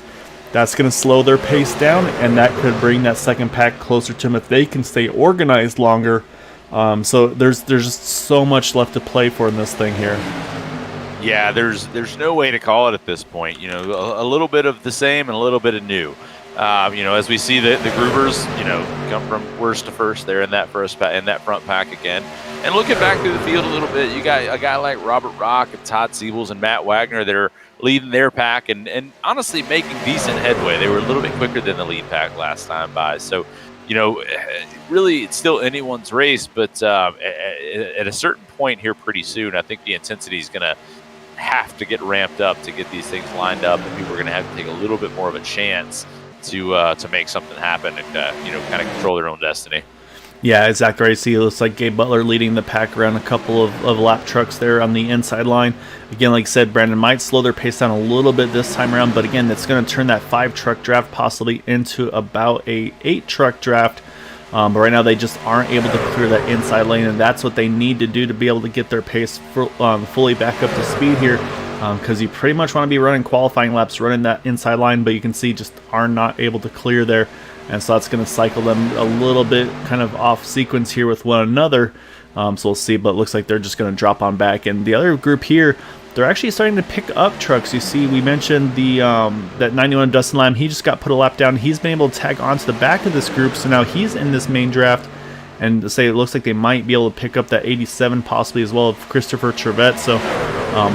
That's going to slow their pace down, and that could bring that second pack closer to them if they can stay organized longer. So there's just so much left to play for in this thing here. Yeah, there's no way to call it at this point. A little bit of the same and a little bit of new. As we see the Grubers, come from worst to first there in that front pack again. And looking back through the field a little bit, you got a guy like Robert Rock and Todd Siebels and Matt Wagner that are leading their pack and honestly making decent headway. They were a little bit quicker than the lead pack last time by. So, really it's still anyone's race, but at a certain point here pretty soon, I think the intensity is going to have to get ramped up to get these things lined up, and people are going to have to take a little bit more of a chance to make something happen and kind of control their own destiny. Yeah, exactly right. See, it looks like Gabe Butler leading the pack around a couple of lap trucks there on the inside line. Again, like I said, Brandon might slow their pace down a little bit this time around, but again, it's going to turn that 5 truck draft possibly into about a 8 truck draft. But right now they just aren't able to clear that inside lane, and that's what they need to do to be able to get their pace fully back up to speed here. Because you pretty much want to be running qualifying laps, running that inside line, but you can see just are not able to clear there. And so that's going to cycle them a little bit kind of off sequence here with one another. So we'll see, but it looks like they're just going to drop on back. And the other group here, they're actually starting to pick up trucks. You see, we mentioned the that 91 Dustin Lamb. He just got put a lap down. He's been able to tag onto the back of this group, so now he's in this main draft. And to say it looks like they might be able to pick up that 87 possibly as well of Christopher Trevette. So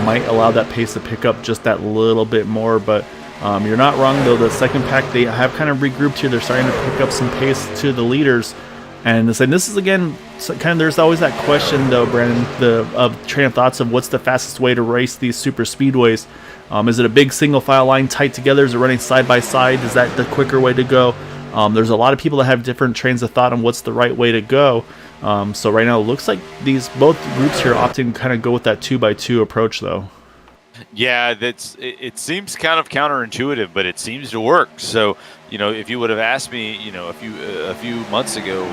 might allow that pace to pick up just that little bit more. But you're not wrong, though. The second pack, they have kind of regrouped here. They're starting to pick up some pace to the leaders. And this is, again, kind of there's always that question, though, Brandon, of train of thoughts of what's the fastest way to race these super speedways. Is it a big single file line tight together? Is it running side by side? Is that the quicker way to go? There's a lot of people that have different trains of thought on what's the right way to go. So right now it looks like both groups here opting to kind of go with that 2x2 approach, though. Yeah, it seems kind of counterintuitive, but it seems to work. So, if you would have asked me, a few months ago,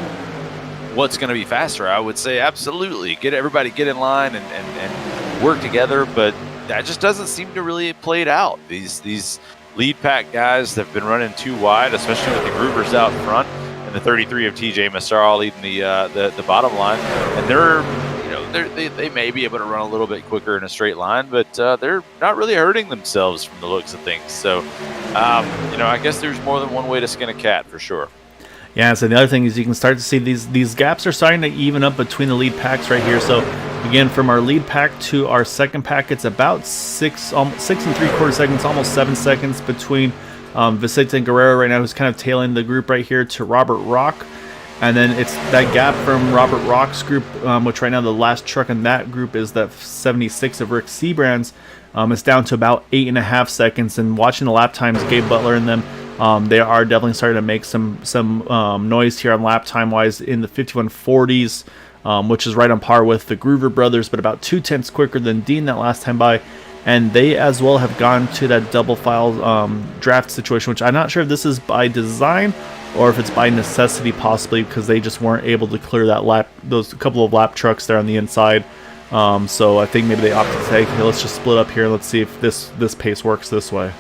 what's going to be faster, I would say absolutely get in line and work together. But that just doesn't seem to really play it out. These lead pack guys have been running too wide, especially with the groovers out front and the 33 of TJ Massaro leading the bottom line, and they may be able to run a little bit quicker in a straight line, but they're not really hurting themselves from the looks of things. So, I guess there's more than one way to skin a cat for sure. Yeah, so the other thing is you can start to see these gaps are starting to even up between the lead packs right here. So again, from our lead pack to our second pack, it's about 6 and 3/4 seconds, almost 7 seconds between Vicente Guerrero right now, who's kind of tailing the group right here, to Robert Rock. And then it's that gap from Robert Rock's group, which right now the last truck in that group is that 76 of Rick Seabrand's. It's down to about 8.5 seconds. And watching the lap times, Gabe Butler and them, they are definitely starting to make some noise here on lap time wise in the 5140s, which is right on par with the Groover brothers, but about 2/10 quicker than Dean that last time by. And they as well have gone to that double file draft situation, which I'm not sure if this is by design or if it's by necessity, possibly because they just weren't able to clear those couple of lap trucks there on the inside. So I think maybe they opted to say, hey, let's just split up here and let's see if this pace works this way.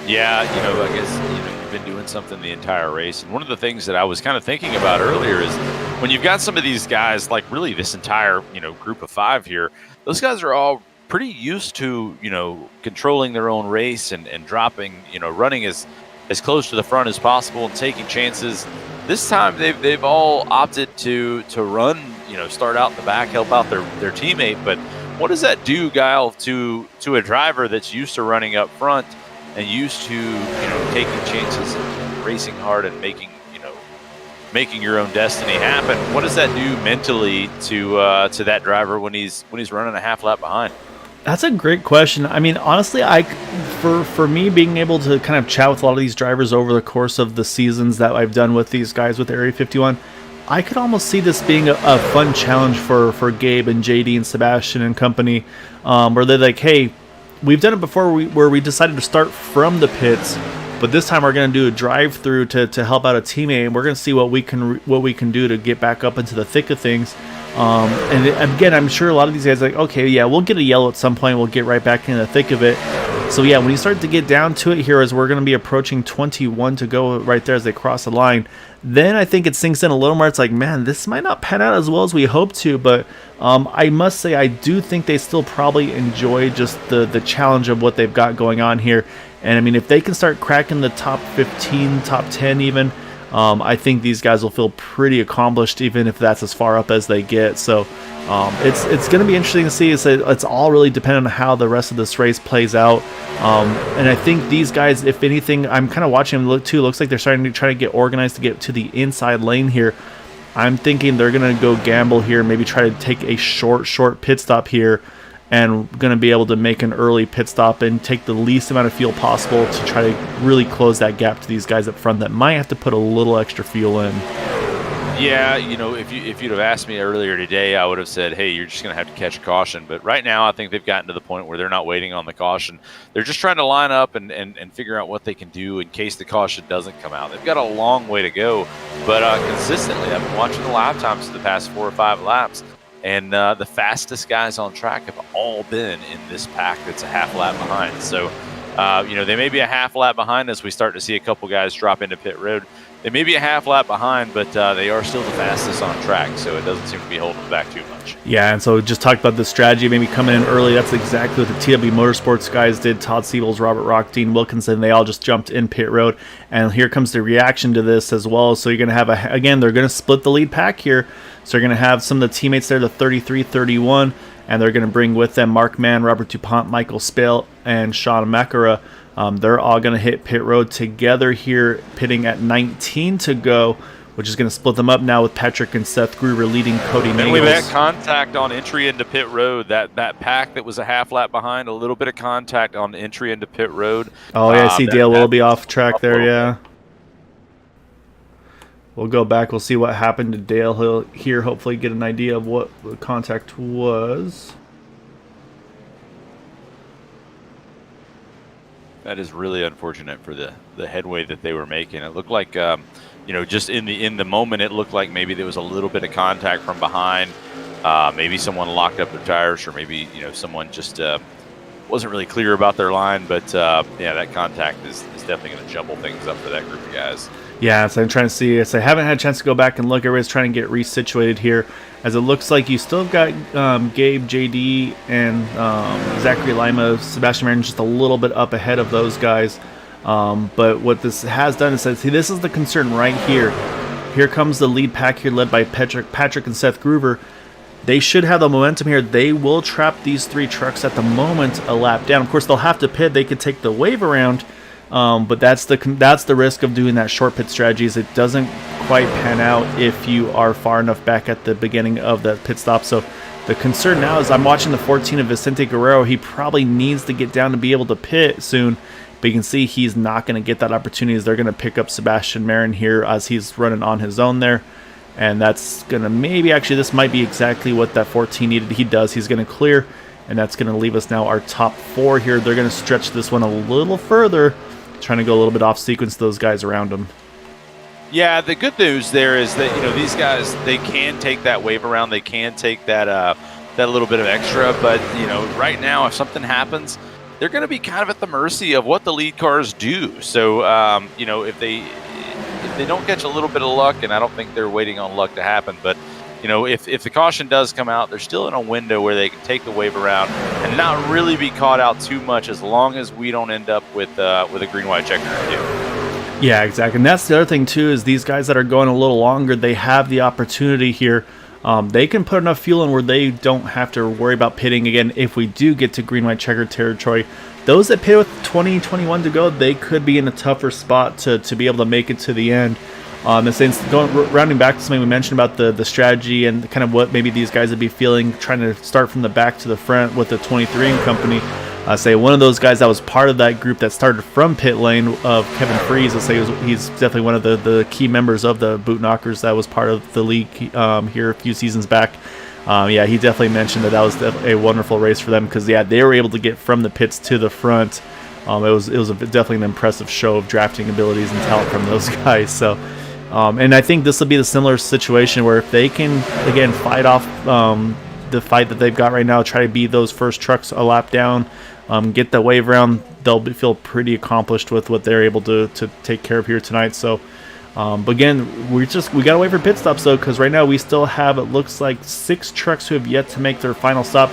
Yeah, I guess you've been doing something the entire race, and one of the things that I was kind of thinking about earlier is when you've got some of these guys, like really this entire group of 5 here, those guys are all pretty used to controlling their own race and dropping, running as close to the front as possible and taking chances. This time they've all opted to run, start out in the back, help out their teammate. But what does that do, Guile, to a driver that's used to running up front and used to taking chances and racing hard and making your own destiny happen? What does that do mentally to that driver when he's running a half lap behind? That's a great question. I mean, honestly, for me being able to kind of chat with a lot of these drivers over the course of the seasons that I've done with these guys with Area 51, I could almost see this being a fun challenge for Gabe and JD and Sebastian and company, where they're like, hey, we've done it before where we decided to start from the pits, but this time we're going to do a drive-through to help out a teammate, and we're going to see what we can do to get back up into the thick of things. And again, I'm sure a lot of these guys are like, okay, yeah, we'll get a yellow at some point. We'll get right back in the thick of it. So yeah, when you start to get down to it here, as we're going to be approaching 21 to go right there as they cross the line, then I think it sinks in a little more. It's like, man, this might not pan out as well as we hope to, but I must say I do think they still probably enjoy just the challenge of what they've got going on here. And I mean, if they can start cracking the top 15, top 10 even, I think these guys will feel pretty accomplished, even if that's as far up as they get. So it's going to be interesting to see. It's all really dependent on how the rest of this race plays out. And I think these guys, if anything, I'm kind of watching them looks like they're starting to try to get organized to get to the inside lane here. I'm thinking they're going to go gamble here, maybe try to take a short pit stop here, and going to be able to make an early pit stop and take the least amount of fuel possible to try to really close that gap to these guys up front that might have to put a little extra fuel in. Yeah, if you'd have asked me earlier today, I would have said, hey, you're just going to have to catch a caution. But right now, I think they've gotten to the point where they're not waiting on the caution. They're just trying to line up and figure out what they can do in case the caution doesn't come out. They've got a long way to go. But consistently, I've been watching the lap times for the past 4 or 5 laps. And the fastest guys on track have all been in this pack that's a half lap behind. So, they may be a half lap behind as we start to see a couple guys drop into pit road. They may be a half lap behind, but they are still the fastest on track, so it doesn't seem to be holding them back too much. Yeah, and so just talked about the strategy, maybe coming in early. That's exactly what the TW Motorsports guys did. Todd Siebels, Robert Rock, Dean Wilkinson, they all just jumped in pit road. And here comes the reaction to this as well. So you're going to have, again, they're going to split the lead pack here. So you're going to have some of the teammates there, the 33, 31, and they're going to bring with them Mark Mann, Robert DuPont, Michael Spale, and Sean Makara. They're all going to hit pit road together here, pitting at 19 to go, which is going to split them up now with Patrick and Seth Gruber leading Cody Nagels. And we've had contact on entry into pit road. That pack that was a half lap behind, a little bit of contact on entry into pit road. Oh, yeah, I see Dale Willoughby off track there, yeah. We'll go back. We'll see what happened to Dale Hill here. Hopefully get an idea of what the contact was. That is really unfortunate for the headway that they were making. It looked like, just in the moment, it looked like maybe there was a little bit of contact from behind. Maybe someone locked up their tires, or maybe someone just wasn't really clear about their line. But yeah, that contact is definitely going to jumble things up for that group of guys. Yeah, so I'm trying to see. So I haven't had a chance to go back and look. Everybody's trying to get resituated here, as it looks like you still got Gabe, JD, and Zachary Lima, Sebastian Marin just a little bit up ahead of those guys. But what this has done is that, see, this is the concern right here. Here comes the lead pack here, led by Patrick and Seth Groover. They should have the momentum here. They will trap these 3 trucks at the moment a lap down. Of course, they'll have to pit. They could take the wave around. But that's the risk of doing that short pit strategy, is it doesn't quite pan out if you are far enough back at the beginning of the pit stop. So the concern now is, I'm watching the 14 of Vicente Guerrero. He probably needs to get down to be able to pit soon, but you can see he's not going to get that opportunity, as they're going to pick up Sebastian Marin here as he's running on his own there. And that's going to maybe, actually, this might be exactly what that 14 needed. He does. He's going to clear, and that's going to leave us now our top 4 here. They're going to stretch this one a little further, trying to go a little bit off sequence to those guys around them. Yeah, the good news there is that these guys, they can take that wave around, they can take that little bit of extra, but right now, if something happens, they're going to be kind of at the mercy of what the lead cars do. So if they don't catch a little bit of luck, and I don't think they're waiting on luck to happen, but if the caution does come out, they're still in a window where they can take the wave around and not really be caught out too much, as long as we don't end up with a green-white checker review. Yeah, exactly. And that's the other thing, too, is these guys that are going a little longer, they have the opportunity here. They can put enough fuel in where they don't have to worry about pitting again if we do get to green-white checker territory. Those that pit with 20-21 to go, they could be in a tougher spot to be able to make it to the end. The Saints, rounding back to something we mentioned about the strategy and kind of what maybe these guys would be feeling, trying to start from the back to the front with the 23 and company. Say one of those guys that was part of that group that started from pit lane of Kevin Freeze. Let's say he's definitely one of the key members of the Boot Knockers that was part of the league here a few seasons back. Yeah, he definitely mentioned that was a wonderful race for them, because they were able to get from the pits to the front. It was definitely an impressive show of drafting abilities and talent from those guys. So. And I think this will be the similar situation where if they can, again, fight off the fight that they've got right now, try to beat those first trucks a lap down, get the wave round, they'll feel pretty accomplished with what they're able to take care of here tonight. So, but again, we got to wait for pit stops, though, because right now we still have, it looks like, 6 trucks who have yet to make their final stop.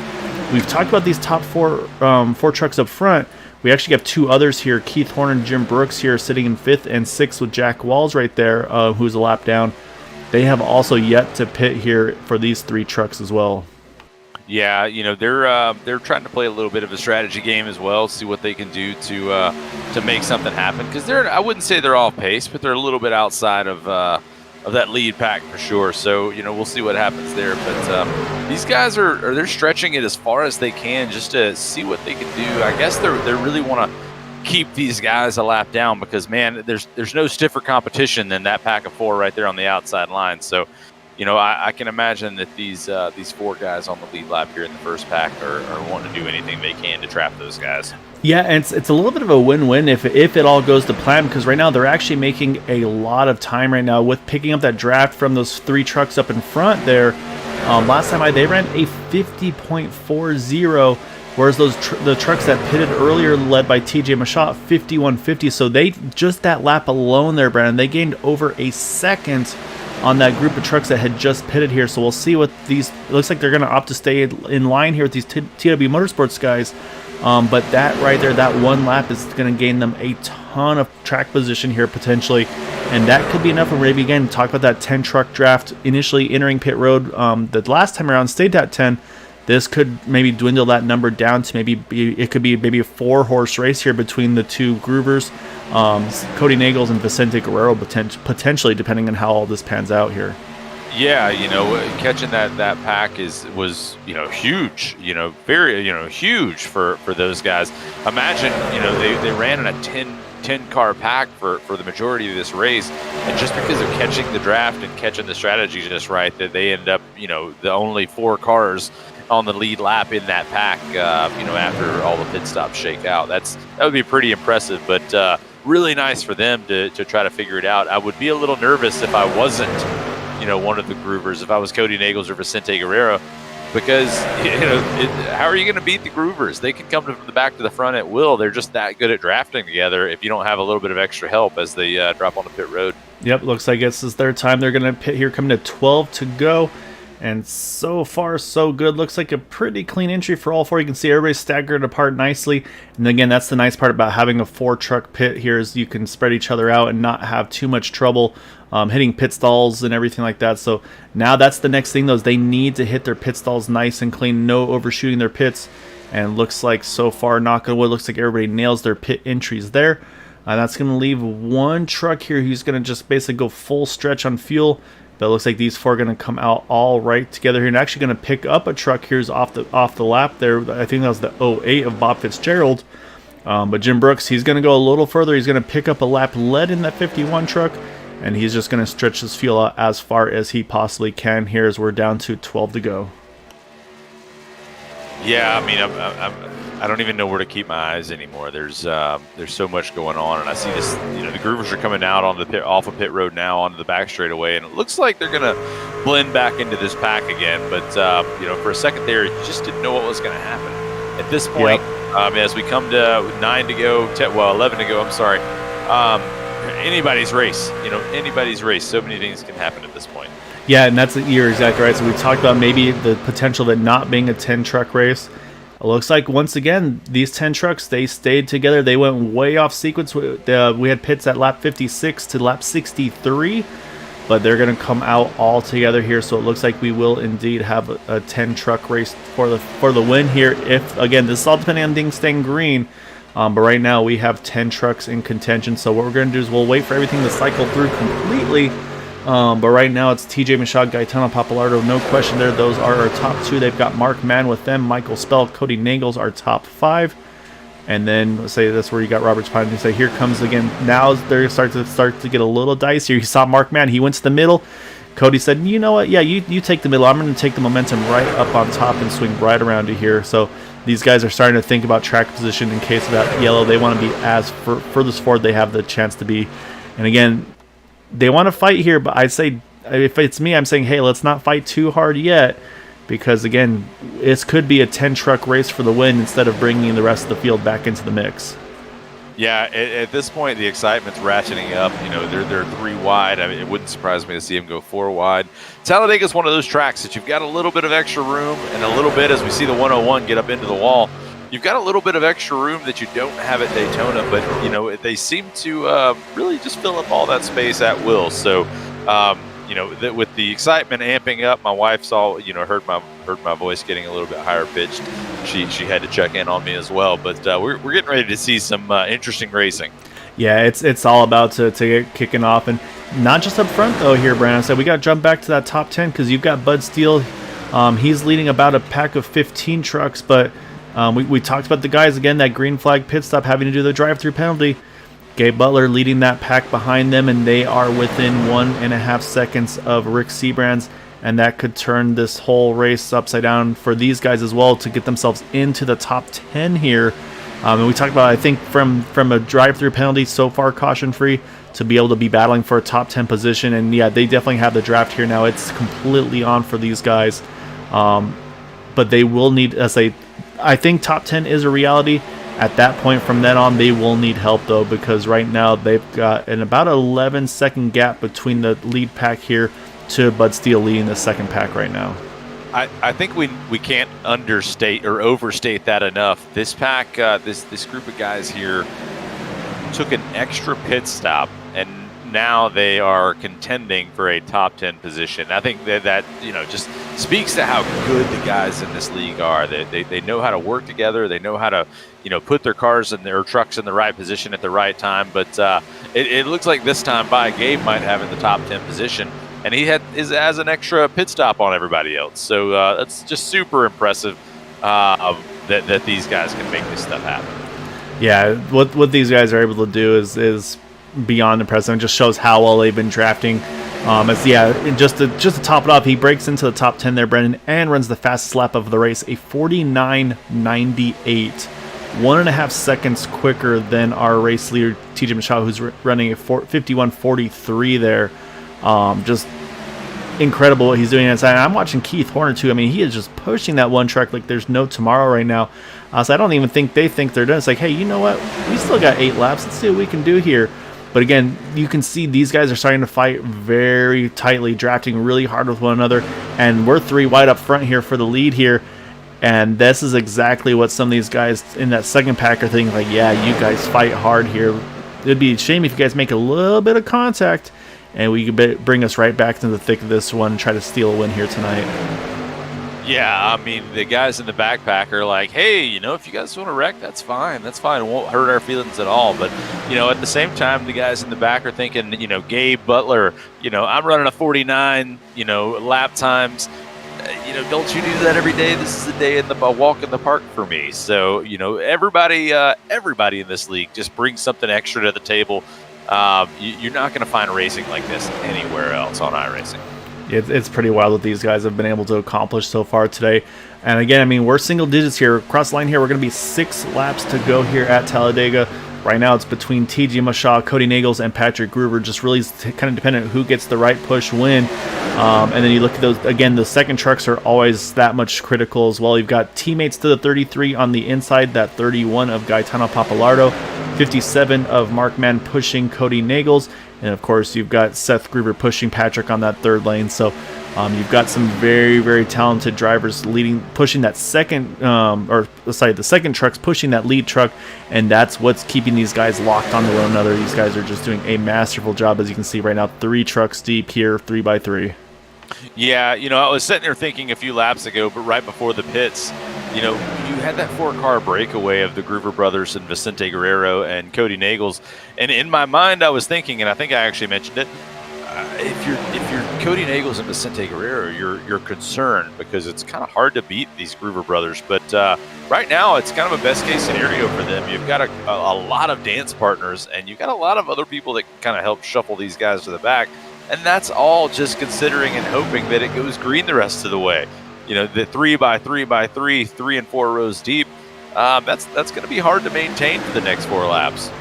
We've talked about these top 4 trucks up front. We actually have 2 others here, Keith Horn and Jim Brooks here, sitting in 5th and 6th with Jack Walls right there, who's a lap down. They have also yet to pit here for these 3 trucks as well. Yeah, they're trying to play a little bit of a strategy game as well, see what they can do to make something happen. Because I wouldn't say they're off pace, but they're a little bit outside of that lead pack for sure. So we'll see what happens there. But these guys they're stretching it as far as they can just to see what they can do. I guess they really want to keep these guys a lap down, because man, there's no stiffer competition than that pack of 4 right there on the outside line. So I can imagine that these 4 guys on the lead lap here in the first pack are wanting to do anything they can to trap those guys. Yeah, and it's a little bit of a win-win if it all goes to plan, because right now they're actually making a lot of time right now with picking up that draft from those 3 trucks up in front there. Last time they ran a 50.40, whereas the trucks that pitted earlier, led by TJ Machot, 51.50. So they just that lap alone there, Brandon, they gained over a second on that group of trucks that had just pitted here. So we'll see what these, it looks like they're going to opt to stay in line here with these TW Motorsports guys. But that right there, that one lap is going to gain them a ton of track position here potentially. And that could be enough. And maybe again, talk about that 10 truck draft initially entering pit road. The last time around stayed at 10. This could maybe dwindle that number down to maybe it could be maybe a 4-horse race here between the 2 Groovers, Cody Nagels and Vicente Guerrero potentially, depending on how all this pans out here. Yeah, catching that pack was huge, very huge for those guys. Imagine they ran in a 10 10-car pack for the majority of this race. And just because of catching the draft and catching the strategy just right, that they end up, the only 4 cars on the lead lap in that pack, after all the pit stops shake out. That would be pretty impressive, but really nice for them to try to figure it out. I would be a little nervous if I wasn't, one of the groovers, if I was Cody Nagels or Vicente Guerrero, because, how are you going to beat the groovers? They can come from the back to the front at will. They're just that good at drafting together if you don't have a little bit of extra help as they drop on the pit road. Yep, looks like this is their time. They're going to pit here, coming to 12 to go. And so far, so good. Looks like a pretty clean entry for all 4. You can see everybody staggered apart nicely. And again, that's the nice part about having a 4-truck pit here, is you can spread each other out and not have too much trouble hitting pit stalls and everything like that. So now that's the next thing, though, is they need to hit their pit stalls nice and clean, no overshooting their pits. And looks like so far, knock on wood, looks like everybody nails their pit entries there. That's going to leave 1 truck here who's going to just basically go full stretch on fuel. But it looks like these 4 are going to come out all right together here, and actually going to pick up a truck here's off the lap there. I think that was the 08 of Bob Fitzgerald. But Jim Brooks, he's going to go a little further. He's going to pick up a lap lead in that 51 truck, and he's just going to stretch his fuel out as far as he possibly can here as we're down to 12 to go. Yeah, I mean, I don't even know where to keep my eyes anymore. There's so much going on, and I see this. The groovers are coming out on the off of pit road now onto the back straightaway, and it looks like they're gonna blend back into this pack again. But for a second there, you just didn't know what was gonna happen. At this point, as we come to 9 to go, 11 to go. I'm sorry. Anybody's race. Anybody's race. So many things can happen at this point. Yeah, and you're exactly right. So we talked about maybe the potential of it not being a 10-truck race. It looks like, once again, these 10 trucks, they stayed together. They went way off sequence. We had pits at lap 56 to lap 63, but they're going to come out all together here. So it looks like we will indeed have a 10-truck race for the win here. If, again, this is all depending on things staying green, but right now we have 10 trucks in contention. So what we're going to do is we'll wait for everything to cycle through completely. But right now it's TJ Machado, Gaetano Papalardo, no question there. Those are our top 2. They've got Mark Mann with them, Michael Spell, Cody Nagels, our top 5. And then let's say that's where you got Roberts Pine. You say here comes again. Now they're start to get a little dicier. You saw Mark Mann. He went to the middle. Cody said, you know what? Yeah, you take the middle. I'm going to take the momentum right up on top and swing right around to here. So these guys are starting to think about track position in case of that yellow. They want to be as furthest forward they have the chance to be. And again, they want to fight here, but I'd say, if it's me, I'm saying, hey, let's not fight too hard yet, because, again, it could be a 10-truck race for the win instead of bringing the rest of the field back into the mix. Yeah, at this point, the excitement's ratcheting up. They're 3 wide. I mean, it wouldn't surprise me to see them go 4 wide. Talladega is one of those tracks that you've got a little bit of extra room, and a little bit, as we see the 101 get up into the wall, you've got a little bit of extra room that you don't have at Daytona, but, they seem to really just fill up all that space at will. So, with the excitement amping up, my wife saw, heard my voice getting a little bit higher pitched. She had to check in on me as well. But we're getting ready to see some interesting racing. Yeah, it's all about to get kicking off, and not just up front though. Here, Brandon said we got to jump back to that top 10 because you've got Bud Steele. He's leading about a pack of 15 trucks, but we talked about the guys again. That green flag pit stop having to do the drive-through penalty. Gabe Butler leading that pack behind them, and they are within 1.5 seconds of Rick Seabrands, and that could turn this whole race upside down for these guys as well to get themselves into the top 10 here. And we talked about, I think, from a drive-through penalty so far caution-free to be able to be battling for a top 10 position, and yeah, they definitely have the draft here now. It's completely on for these guys, but they will need, I think top 10 is a reality. At that point, from then on, they will need help, though, because right now they've got an about 11-second gap between the lead pack here to Bud Steele leading the second pack right now. I think we can't understate or overstate that enough. This pack, this group of guys here took an extra pit stop, and now they are contending for a top 10 position. I think that just speaks to how good the guys in this league are. They know how to work together. They know how to put their cars and their trucks in the right position at the right time. But it looks like this time Gabe might have in the top 10 position, and he has an extra pit stop on everybody else. So that's just super impressive that these guys can make this stuff happen. Yeah, what these guys are able to do is beyond impressive. It just shows how well they've been drafting. And just to top it off, he breaks into the top 10 there, Brendan, and runs the fastest lap of the race, a 49.98, 1.5 seconds quicker than our race leader TJ Machado, who's running a 51.43 there. Just incredible what he's doing inside. I'm watching Keith Horner too. I mean, he is just pushing that one truck like there's no tomorrow right now. So I don't even think they think they're done. It's like, hey, you know what? We still got 8 laps. Let's see what we can do here. But again, you can see these guys are starting to fight very tightly, drafting really hard with one another. And we're 3 wide up front here for the lead here. And this is exactly what some of these guys in that second pack are thinking, like, yeah, you guys fight hard here. It'd be a shame if you guys make a little bit of contact and we could bring us right back into the thick of this one and try to steal a win here tonight. Yeah, I mean, the guys in the backpack are like, hey, if you guys want to wreck, that's fine. That's fine. It won't hurt our feelings at all. But, at the same time, the guys in the back are thinking, Gabe Butler, I'm running a 49, lap times. Don't you do that every day? This is a day a walk in the park for me. So, everybody in this league just brings something extra to the table. You're not going to find racing like this anywhere else on iRacing. It's pretty wild what these guys have been able to accomplish so far today. And again, I mean, we're single digits here. Across the line here, we're going to be 6 laps to go here at Talladega. Right now, it's between TJ Machado, Cody Nagels, and Patrick Gruber. Just really kind of dependent on who gets the right push win. And then you look at those, again, the second trucks are always that much critical as well. You've got teammates to the 33 on the inside, that 31 of Gaetano Papalardo, 57 of Mark Mann pushing Cody Nagels, and of course you've got Seth Gruber pushing Patrick on that third lane. So you've got some very, very talented drivers pushing that the second truck's pushing that lead truck, and that's what's keeping these guys locked onto one another. These guys are just doing a masterful job, as you can see right now, 3 trucks deep here, 3x3. Yeah, I was sitting there thinking a few laps ago, but right before the pits, you had that 4-car breakaway of the Gruber brothers and Vicente Guerrero and Cody Nagels, and in my mind I was thinking, and I think I actually mentioned it, if you're Cody Nagels and Vicente Guerrero, you're concerned because it's kind of hard to beat these Gruber brothers. But right now, it's kind of a best case scenario for them. You've got a lot of dance partners, and you've got a lot of other people that kind of help shuffle these guys to the back. And that's all just considering and hoping that it goes green the rest of the way. The 3x3x3, 3 and 4 rows deep. That's going to be hard to maintain for the next 4 laps.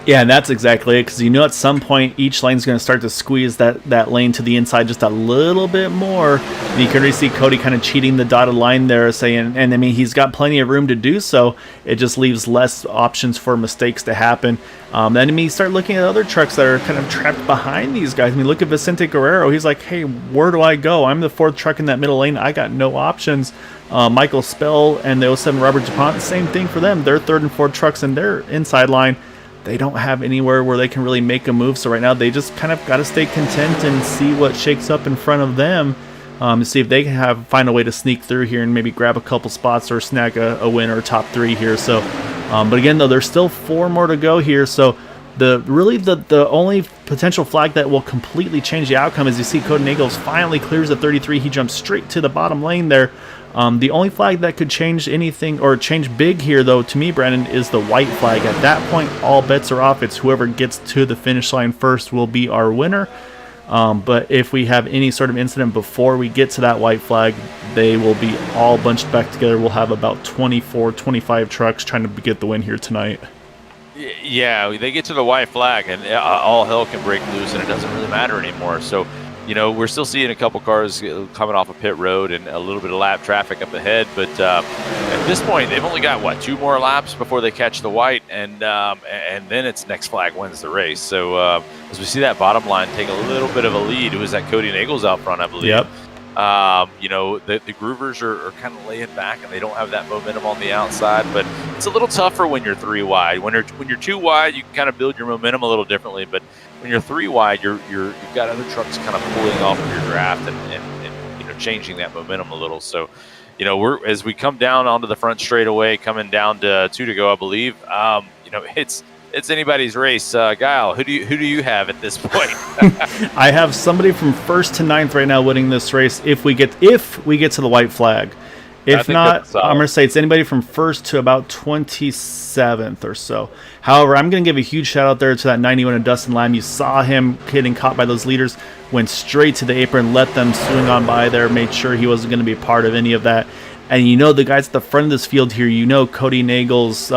Yeah, and that's exactly it, because at some point each lane's going to start to squeeze that lane to the inside just a little bit more. And you can already see Cody kind of cheating the dotted line there, saying, and I mean, he's got plenty of room to do so. It just leaves less options for mistakes to happen. Then I mean, you start looking at other trucks that are kind of trapped behind these guys. I mean, look at Vicente Guerrero. He's like, hey, where do I go? I'm the 4th truck in that middle lane. I got no options. Michael Spell and the 07 Robert DuPont, same thing for them. They're 3rd and 4th trucks in their inside line. They don't have anywhere where they can really make a move. So right now they just kind of got to stay content and see what shakes up in front of them, to see if they can find a way to sneak through here and maybe grab a couple spots or snag a win or top 3 here. So, but again, though, there's still 4 more to go here. So the only potential flag that will completely change the outcome is you see Cody Nagels finally clears the 33. He jumps straight to the bottom lane there. The only flag that could change anything or change big here, though, to me, Brandon, is the white flag. At that point, all bets are off. It's whoever gets to the finish line first will be our winner. But if we have any sort of incident before we get to that white flag, they will be all bunched back together. We'll have about 24, 25 trucks trying to get the win here tonight. Yeah, they get to the white flag, and all hell can break loose, and it doesn't really matter anymore. So, we're still seeing a couple cars coming off a pit road and a little bit of lap traffic up ahead. But at this point, they've only got, 2 more laps before they catch the white, and then it's next flag wins the race. So as we see that bottom line take a little bit of a lead, it was that Cody Nagels out front, I believe. Yep. The Groovers are kind of laying back, and they don't have that momentum on the outside. But it's a little tougher when you're 3 wide. When you're 2 wide, you can kind of build your momentum a little differently. But when you're 3 wide, you've got other trucks kind of pulling off of your draft and changing that momentum a little. So, as we come down onto the front straightaway, coming down to 2 to go, I believe. It's anybody's race. Guile, who do you have at this point? I have somebody from 1st to 9th right now winning this race if we get to the white flag. If think that's not, I'm solid. going to say it's anybody from first to about 27th or so. However, I'm going to give a huge shout out there to that 91 of Dustin Lamb. You saw him getting caught by those leaders, went straight to the apron, let them swing on by there, made sure he wasn't going to be a part of any of that. And you know the guys at the front of this field here, you know Cody Nagels,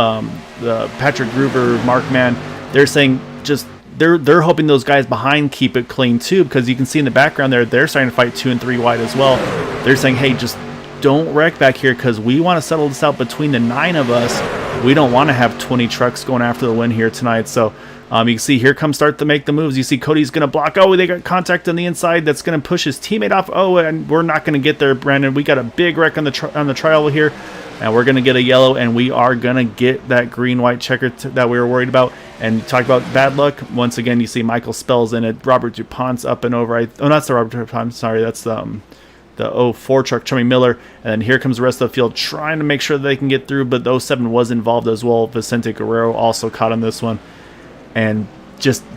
Patrick Gruber, Mark Mann, they're saying just they're hoping those guys behind keep it clean too, because you can see in the background there, they're starting to fight 2 and 3 wide as well. They're saying, hey, just don't wreck back here because we want to settle this out between the 9 of us. We don't want to have 20 trucks going after the win here tonight. So you can see here come start to make the moves. You see Cody's going to block. Oh, they got contact on the inside. That's going to push his teammate off. Oh, and we're not going to get there, Brandon. We got a big wreck on the trial here. And we're going to get a yellow, and we are going to get that green-white checker that we were worried about. And talk about bad luck. Once again, you see Michael Spell's in it. Robert DuPont's up and over. Oh, that's the Robert DuPont. Sorry, that's the 04 truck, Chummy Miller. And then here comes the rest of the field trying to make sure that they can get through, but the 07 was involved as well. Vicente Guerrero also caught on this one. And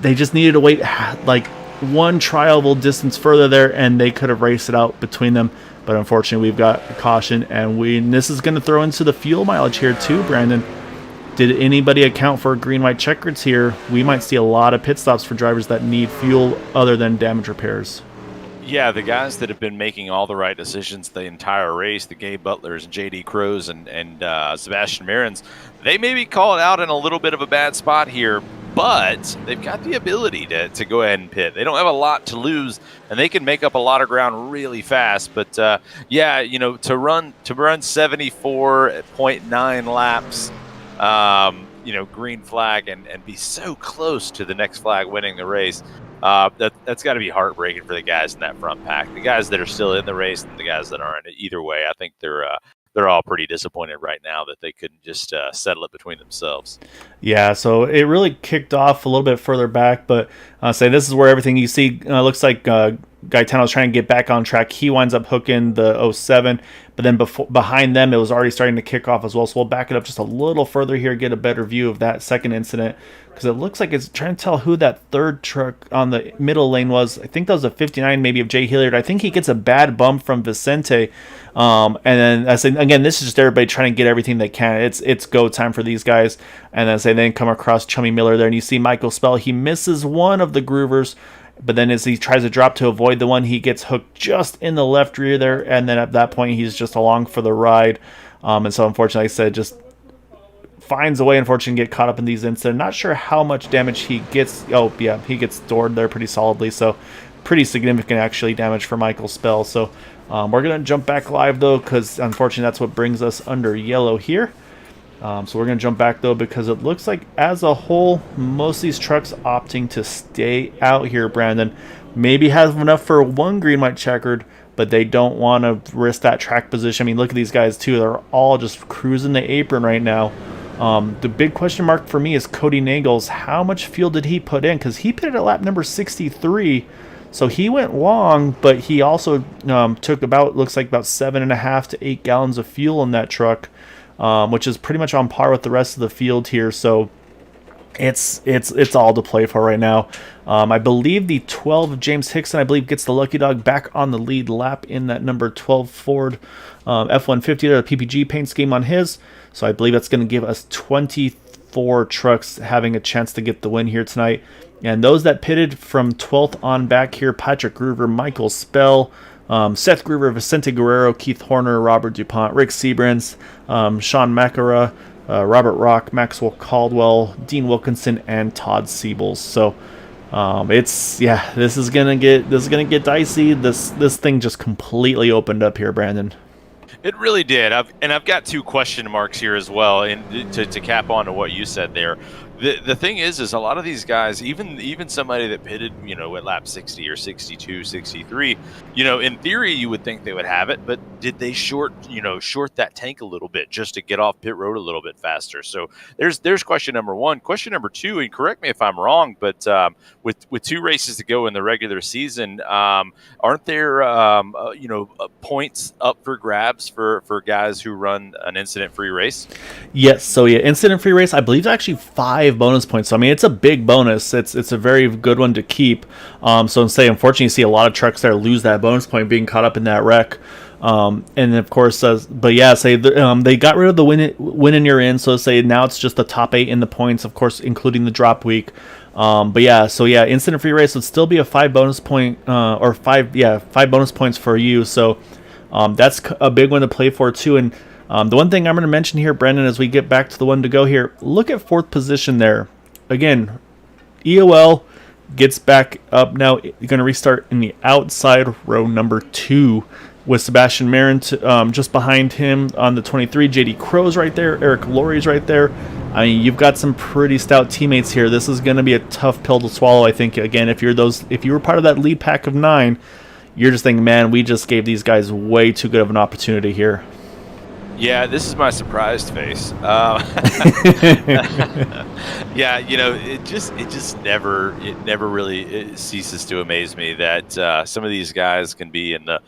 they just needed to wait like one trialable distance further there, and they could have raced it out between them. But unfortunately, we've got a caution, and this is going to throw into the fuel mileage here too, Brandon. Did anybody account for green-white checkers here? We might see a lot of pit stops for drivers that need fuel other than damage repairs. Yeah, the guys that have been making all the right decisions the entire race, the Gabe Butlers and J.D. Crows and Sebastian Marins, they may be called out in a little bit of a bad spot here, but they've got the ability to go ahead and pit. They don't have a lot to lose, and they can make up a lot of ground really fast. But, yeah, to run 74.9 laps, green flag and be so close to the next flag winning the race, that's got to be heartbreaking for the guys in that front pack. The guys that are still in the race and the guys that aren't. Either way, I think they're all pretty disappointed right now that they couldn't just settle it between themselves. Yeah, so it really kicked off a little bit further back, but say this is where everything you see looks like Gaetano's trying to get back on track. He winds up hooking the 07, but then behind them, it was already starting to kick off as well. So we'll back it up just a little further here, get a better view of that second incident, because it looks like it's trying to tell who that third truck on the middle lane was. I think that was a 59 maybe of Jay Hilliard. I think he gets a bad bump from Vicente. And then I say again, this is just everybody trying to get everything they can. It's go time for these guys. And then come across Chummy Miller there, and you see Michael Spell. He misses one of the groovers, but then as he tries to drop to avoid the one, he gets hooked just in the left rear there. And then at that point, he's just along for the ride. And so unfortunately, like I said, just finds a way, unfortunately, to get caught up in these incidents. Not sure how much damage he gets. Oh, yeah, he gets stored there pretty solidly. So pretty significant, actually, damage for Michael Spell. So we're going to jump back live, though, because unfortunately, that's what brings us under yellow here. So we're going to jump back, though, because it looks like, as a whole, most of these trucks opting to stay out here, Brandon. Maybe have enough for one green-white checkered, but they don't want to risk that track position. I mean, look at these guys, too. They're all just cruising the apron right now. The big question mark for me is Cody Nagels. How much fuel did he put in? Because he pitted at lap number 63, so he went long, but he also took looks like about 7.5 to 8 gallons of fuel in that truck, which is pretty much on par with the rest of the field here. So it's all to play for right now. I believe the 12 of James Hickson, gets the lucky dog back on the lead lap in that number 12 Ford F-150 there, the PPG paint scheme on his. So I believe that's going to give us 24 trucks having a chance to get the win here tonight. And those that pitted from 12th on back here: Patrick Gruber, Michael Spell, Seth Gruber, Vicente Guerrero, Keith Horner, Robert DuPont, Rick Seabrans, Sean Macara, Robert Rock, Maxwell Caldwell, Dean Wilkinson, and Todd Siebels. So this is gonna get dicey. This thing just completely opened up here, Brandon. It really did. I've got 2 question marks here as well, and to cap on to what you said there. The thing is a lot of these guys, even somebody that pitted, at lap 60 or 62, 63, in theory you would think they would have it, but did they short that tank a little bit just to get off pit road a little bit faster? So there's question number 1. Question number 2, and correct me if I'm wrong, but with 2 races to go in the regular season, aren't there points up for grabs for guys who run an incident-free race? Yes. So yeah, incident-free race, I believe, is actually 5 bonus points. So I mean, it's a big bonus. It's a very good one to keep. So unfortunately, you see a lot of trucks there lose that bonus point being caught up in that wreck. And of course, but yeah, say they got rid of the win in your in, so say now it's just the top 8 in the points, of course, including the drop week. But yeah, so yeah, incident free race would still be a 5 bonus point, or 5 bonus points for you. So that's a big one to play for too. And the one thing I'm going to mention here, Brendan, as we get back to the one to go here, look at 4th position there. Again, EOL gets back up now. You're going to restart in the outside row number 2 with Sebastian Marin just behind him on the 23. JD Crow's right there. Eric Laurie's right there. I mean, you've got some pretty stout teammates here. This is going to be a tough pill to swallow, I think. Again, if you were part of that lead pack of 9, you're just thinking, man, we just gave these guys way too good of an opportunity here. Yeah, this is my surprised face. Yeah, it never really ceases to amaze me that some of these guys can be in the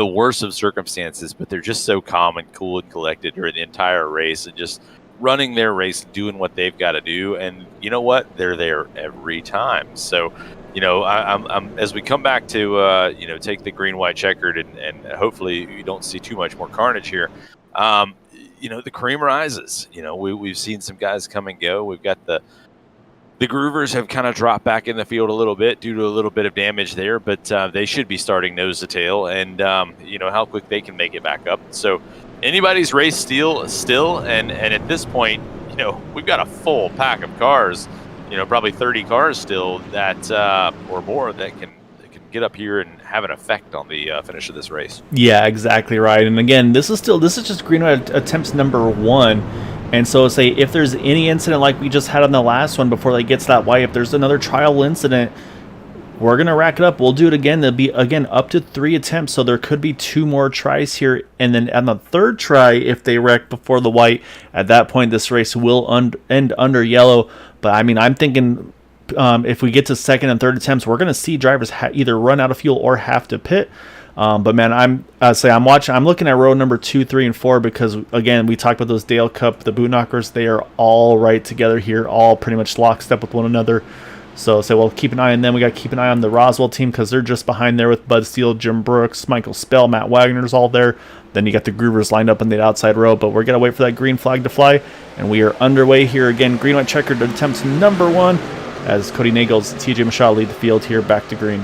worst of circumstances, but they're just so calm and cool and collected during the entire race and just running their race, doing what they've got to do. And you know what? They're there every time. So, I'm as we come back to take the green, white checkered, and hopefully you don't see too much more carnage here. The cream rises. We've seen some guys come and go. We've got the Groovers have kind of dropped back in the field a little bit due to a little bit of damage there, but they should be starting nose to tail, and how quick they can make it back up. So anybody's race still, and at this point, we've got a full pack of cars, probably 30 cars still that or more that can get up here and have an effect on the finish of this race. Yeah, exactly right. And again, this is just green white attempts number 1. And so say if there's any incident like we just had on the last one before they gets that white, if there's another trial incident, we're going to rack it up. We'll do it again. There'll be, again, up to 3 attempts. So there could be 2 more tries here. And then on the 3rd try, if they wreck before the white, at that point, this race will end under yellow. But I mean, I'm thinking if we get to 2nd and 3rd attempts, we're going to see drivers either run out of fuel or have to pit. But man, I'm looking at row number 2, 3, and 4 because again, we talked about those Dale Cup, the boot knockers. They are all right together here, all pretty much lockstep with one another. So we'll keep an eye on them. We got to keep an eye on the Roswell team because they're just behind there with Bud Steele, Jim Brooks, Michael Spell, Matt Wagner's all there. Then you got the Groovers lined up in the outside row, but we're gonna wait for that green flag to fly, and we are underway here again. Green white checkered attempts number 1 as Cody Nagels, TJ Mashaw lead the field here back to green.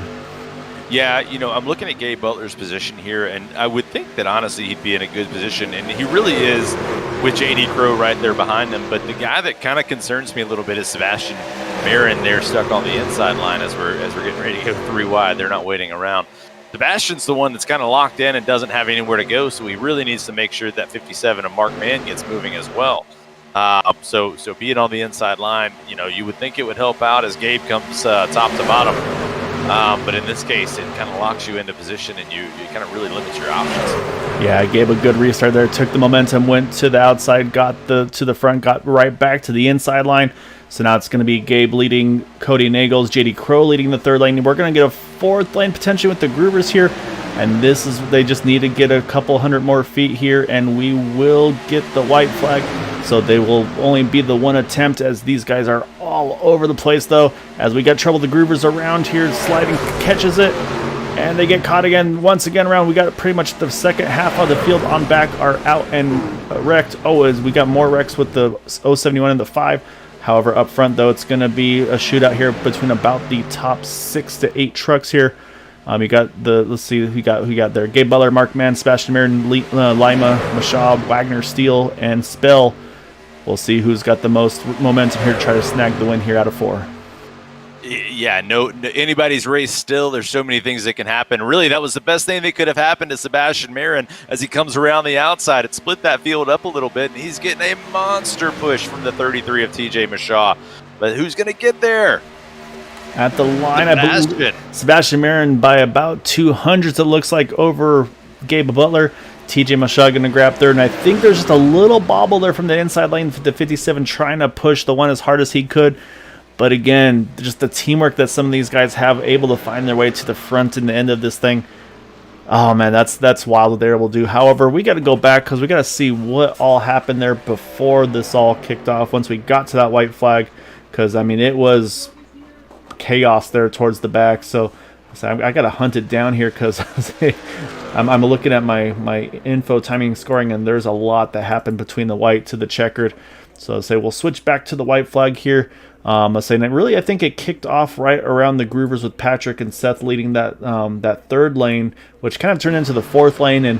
Yeah, I'm looking at Gabe Butler's position here, and I would think that honestly he'd be in a good position, and he really is with JD Crow right there behind him. But the guy that kind of concerns me a little bit is Sebastian Marin. They're stuck on the inside line as we're getting ready to go 3 wide. They're not waiting around. Sebastian's the one that's kind of locked in and doesn't have anywhere to go, so he really needs to make sure that 57 of Mark Mann gets moving as well. So being on the inside line, you would think it would help out as Gabe comes top to bottom. But in this case, it kind of locks you into position and you kind of really limits your options. Yeah, gave a good restart there, took the momentum, went to the outside, got to the front, got right back to the inside line. So now it's going to be Gabe leading Cody Nagels, JD Crow leading the 3rd lane. We're going to get a 4th lane potentially with the Groovers here. And they just need to get a couple hundred more feet here, and we will get the white flag. So they will only be the 1 attempt as these guys are all over the place, though. As we got trouble, the Groovers around here, sliding, catches it, and they get caught again. Once again around, we got pretty much the second half of the field on back are out and wrecked. As we got more wrecks with the 071 and the 5. However, up front, though, it's going to be a shootout here between about the top 6 to 8 trucks here. You got let's see who got there. Gabe Butler, Mark Mann, Sebastian Marin, Lima, Mashaw, Wagner, Steele, and Spell. We'll see who's got the most momentum here to try to snag the win here out of 4. Yeah, no, anybody's race still. There's so many things that can happen. Really, that was the best thing that could have happened to Sebastian Marin as he comes around the outside. It split that field up a little bit, and he's getting a monster push from the 33 of TJ Mashaw. But who's going to get there? At the line, I believe Sebastian Marin by about 200s, it looks like, over Gabe Butler. TJ Mashaw going to grab 3rd, and I think there's just a little bobble there from the inside lane for the 57 trying to push the one as hard as he could. But again, just the teamwork that some of these guys have able to find their way to the front and the end of this thing. Oh man, that's wild what they're able to do. However, we got to go back because we got to see what all happened there before this all kicked off once we got to that white flag. Because, I mean, it was chaos there towards the back. So I got to hunt it down here because I'm looking at my info timing scoring, and there's a lot that happened between the white to the checkered. So I'll say we'll switch back to the white flag here. I'll say that really I think it kicked off right around the groovers with Patrick and Seth leading that third lane, which kind of turned into the fourth lane. And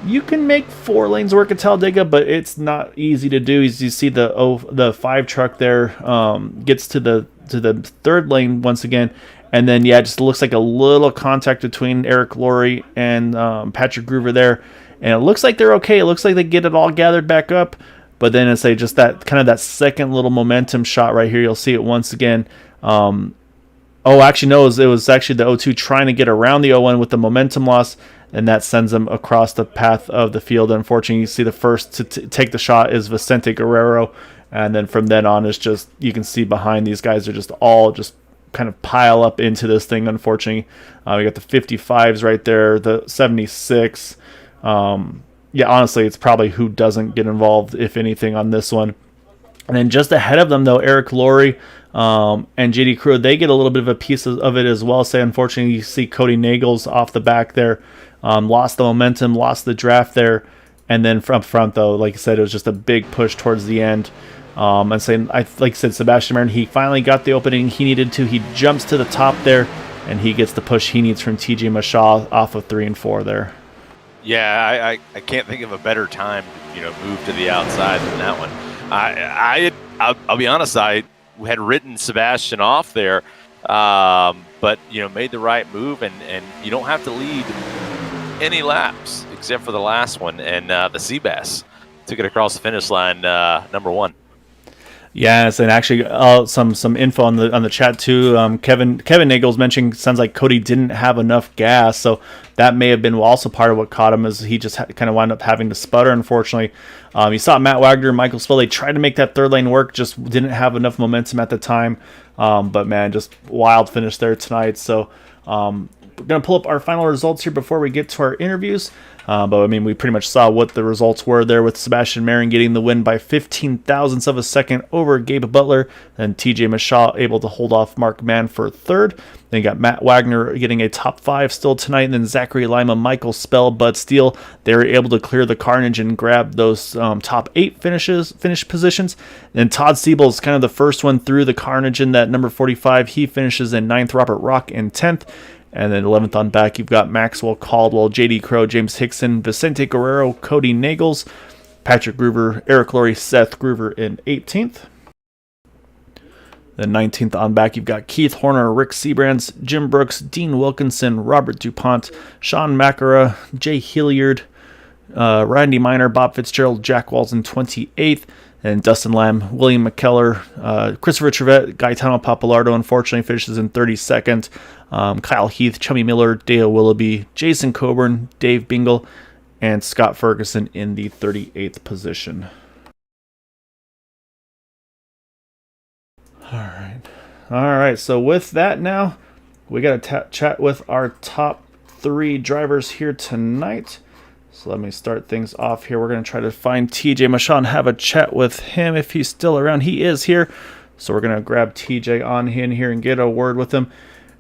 you can make 4 lanes work at Talladega, but it's not easy to do. As you see the 5 truck there gets to the third lane once again, and then it just looks like a little contact between Eric Laurie and Patrick Groover there, and it looks like they're okay. It looks like they get it all gathered back up, but then it's just that kind of that second little momentum shot right here. You'll see it once again. Oh, actually, no, it was actually the O2 trying to get around the O1 with the momentum loss, and that sends them across the path of the field. Unfortunately, you see the first to take the shot is Vicente Guerrero, and then from then on, it's just, you can see behind these guys are just all just kind of pile up into this thing, unfortunately. We got the 55s right there, the 76. Honestly, it's probably who doesn't get involved, if anything, on this one. And then just ahead of them, though, Eric Laurie and JD Crew, they get a little bit of a piece of it as well. Say, unfortunately, you see Cody Nagels off the back there, lost the momentum, lost the draft there. And then from front, though, like I said, it was just a big push towards the end. And saying, like I said, Sebastian Marin, he finally got the opening he needed to. He jumps to the top there, and he gets the push he needs from TJ Mashaw off of 3 and 4 there. Yeah, I can't think of a better time to move to the outside than that one. I'll be honest, I had written Sebastian off there, but made the right move, and you don't have to lead any laps except for the last one, and the Seabass took it across the finish line, number 1. Yes, and actually, some info on the chat too. Kevin Nagels mentioned sounds like Cody didn't have enough gas, so that may have been also part of what caught him, as he just kind of wound up having to sputter. Unfortunately, you saw Matt Wagner, Michael Spill. They tried to make that third lane work, just didn't have enough momentum at the time. But man, just wild finish there tonight. So we're gonna pull up our final results here before we get to our interviews. But I mean, we pretty much saw what the results were there, with Sebastian Marin getting the win by 15 thousandths of a second over Gabe Butler, and TJ Mashaw able to hold off Mark Mann for third. Then you got Matt Wagner getting a top 5 still tonight, and then Zachary Lima, Michael Spell, Bud Steele. They were able to clear the carnage and grab those top 8 finish positions. And Todd Siebel is kind of the first one through the carnage in that number 45. He finishes in 9th, Robert Rock in 10th. And then 11th on back, you've got Maxwell Caldwell, JD Crow, James Hickson, Vicente Guerrero, Cody Nagels, Patrick Groover, Eric Laurie, Seth Groover in 18th. Then 19th on back, you've got Keith Horner, Rick Seabrands, Jim Brooks, Dean Wilkinson, Robert DuPont, Sean Macara, Jay Hilliard, Randy Miner, Bob Fitzgerald, Jack Walls in 28th. And Dustin Lamb, William McKellar, Christopher Trevette, Gaetano Papalardo unfortunately finishes in 32nd. Kyle Heath, Chummy Miller, Dale Willoughby, Jason Coburn, Dave Bingle, and Scott Ferguson in the 38th position. All right. So with that now, we got to chat with our top 3 drivers here tonight. So let me start things off here. We're going to try to find TJ Mashaw and have a chat with him if he's still around. He is here. So we're going to grab TJ on in here and get a word with him.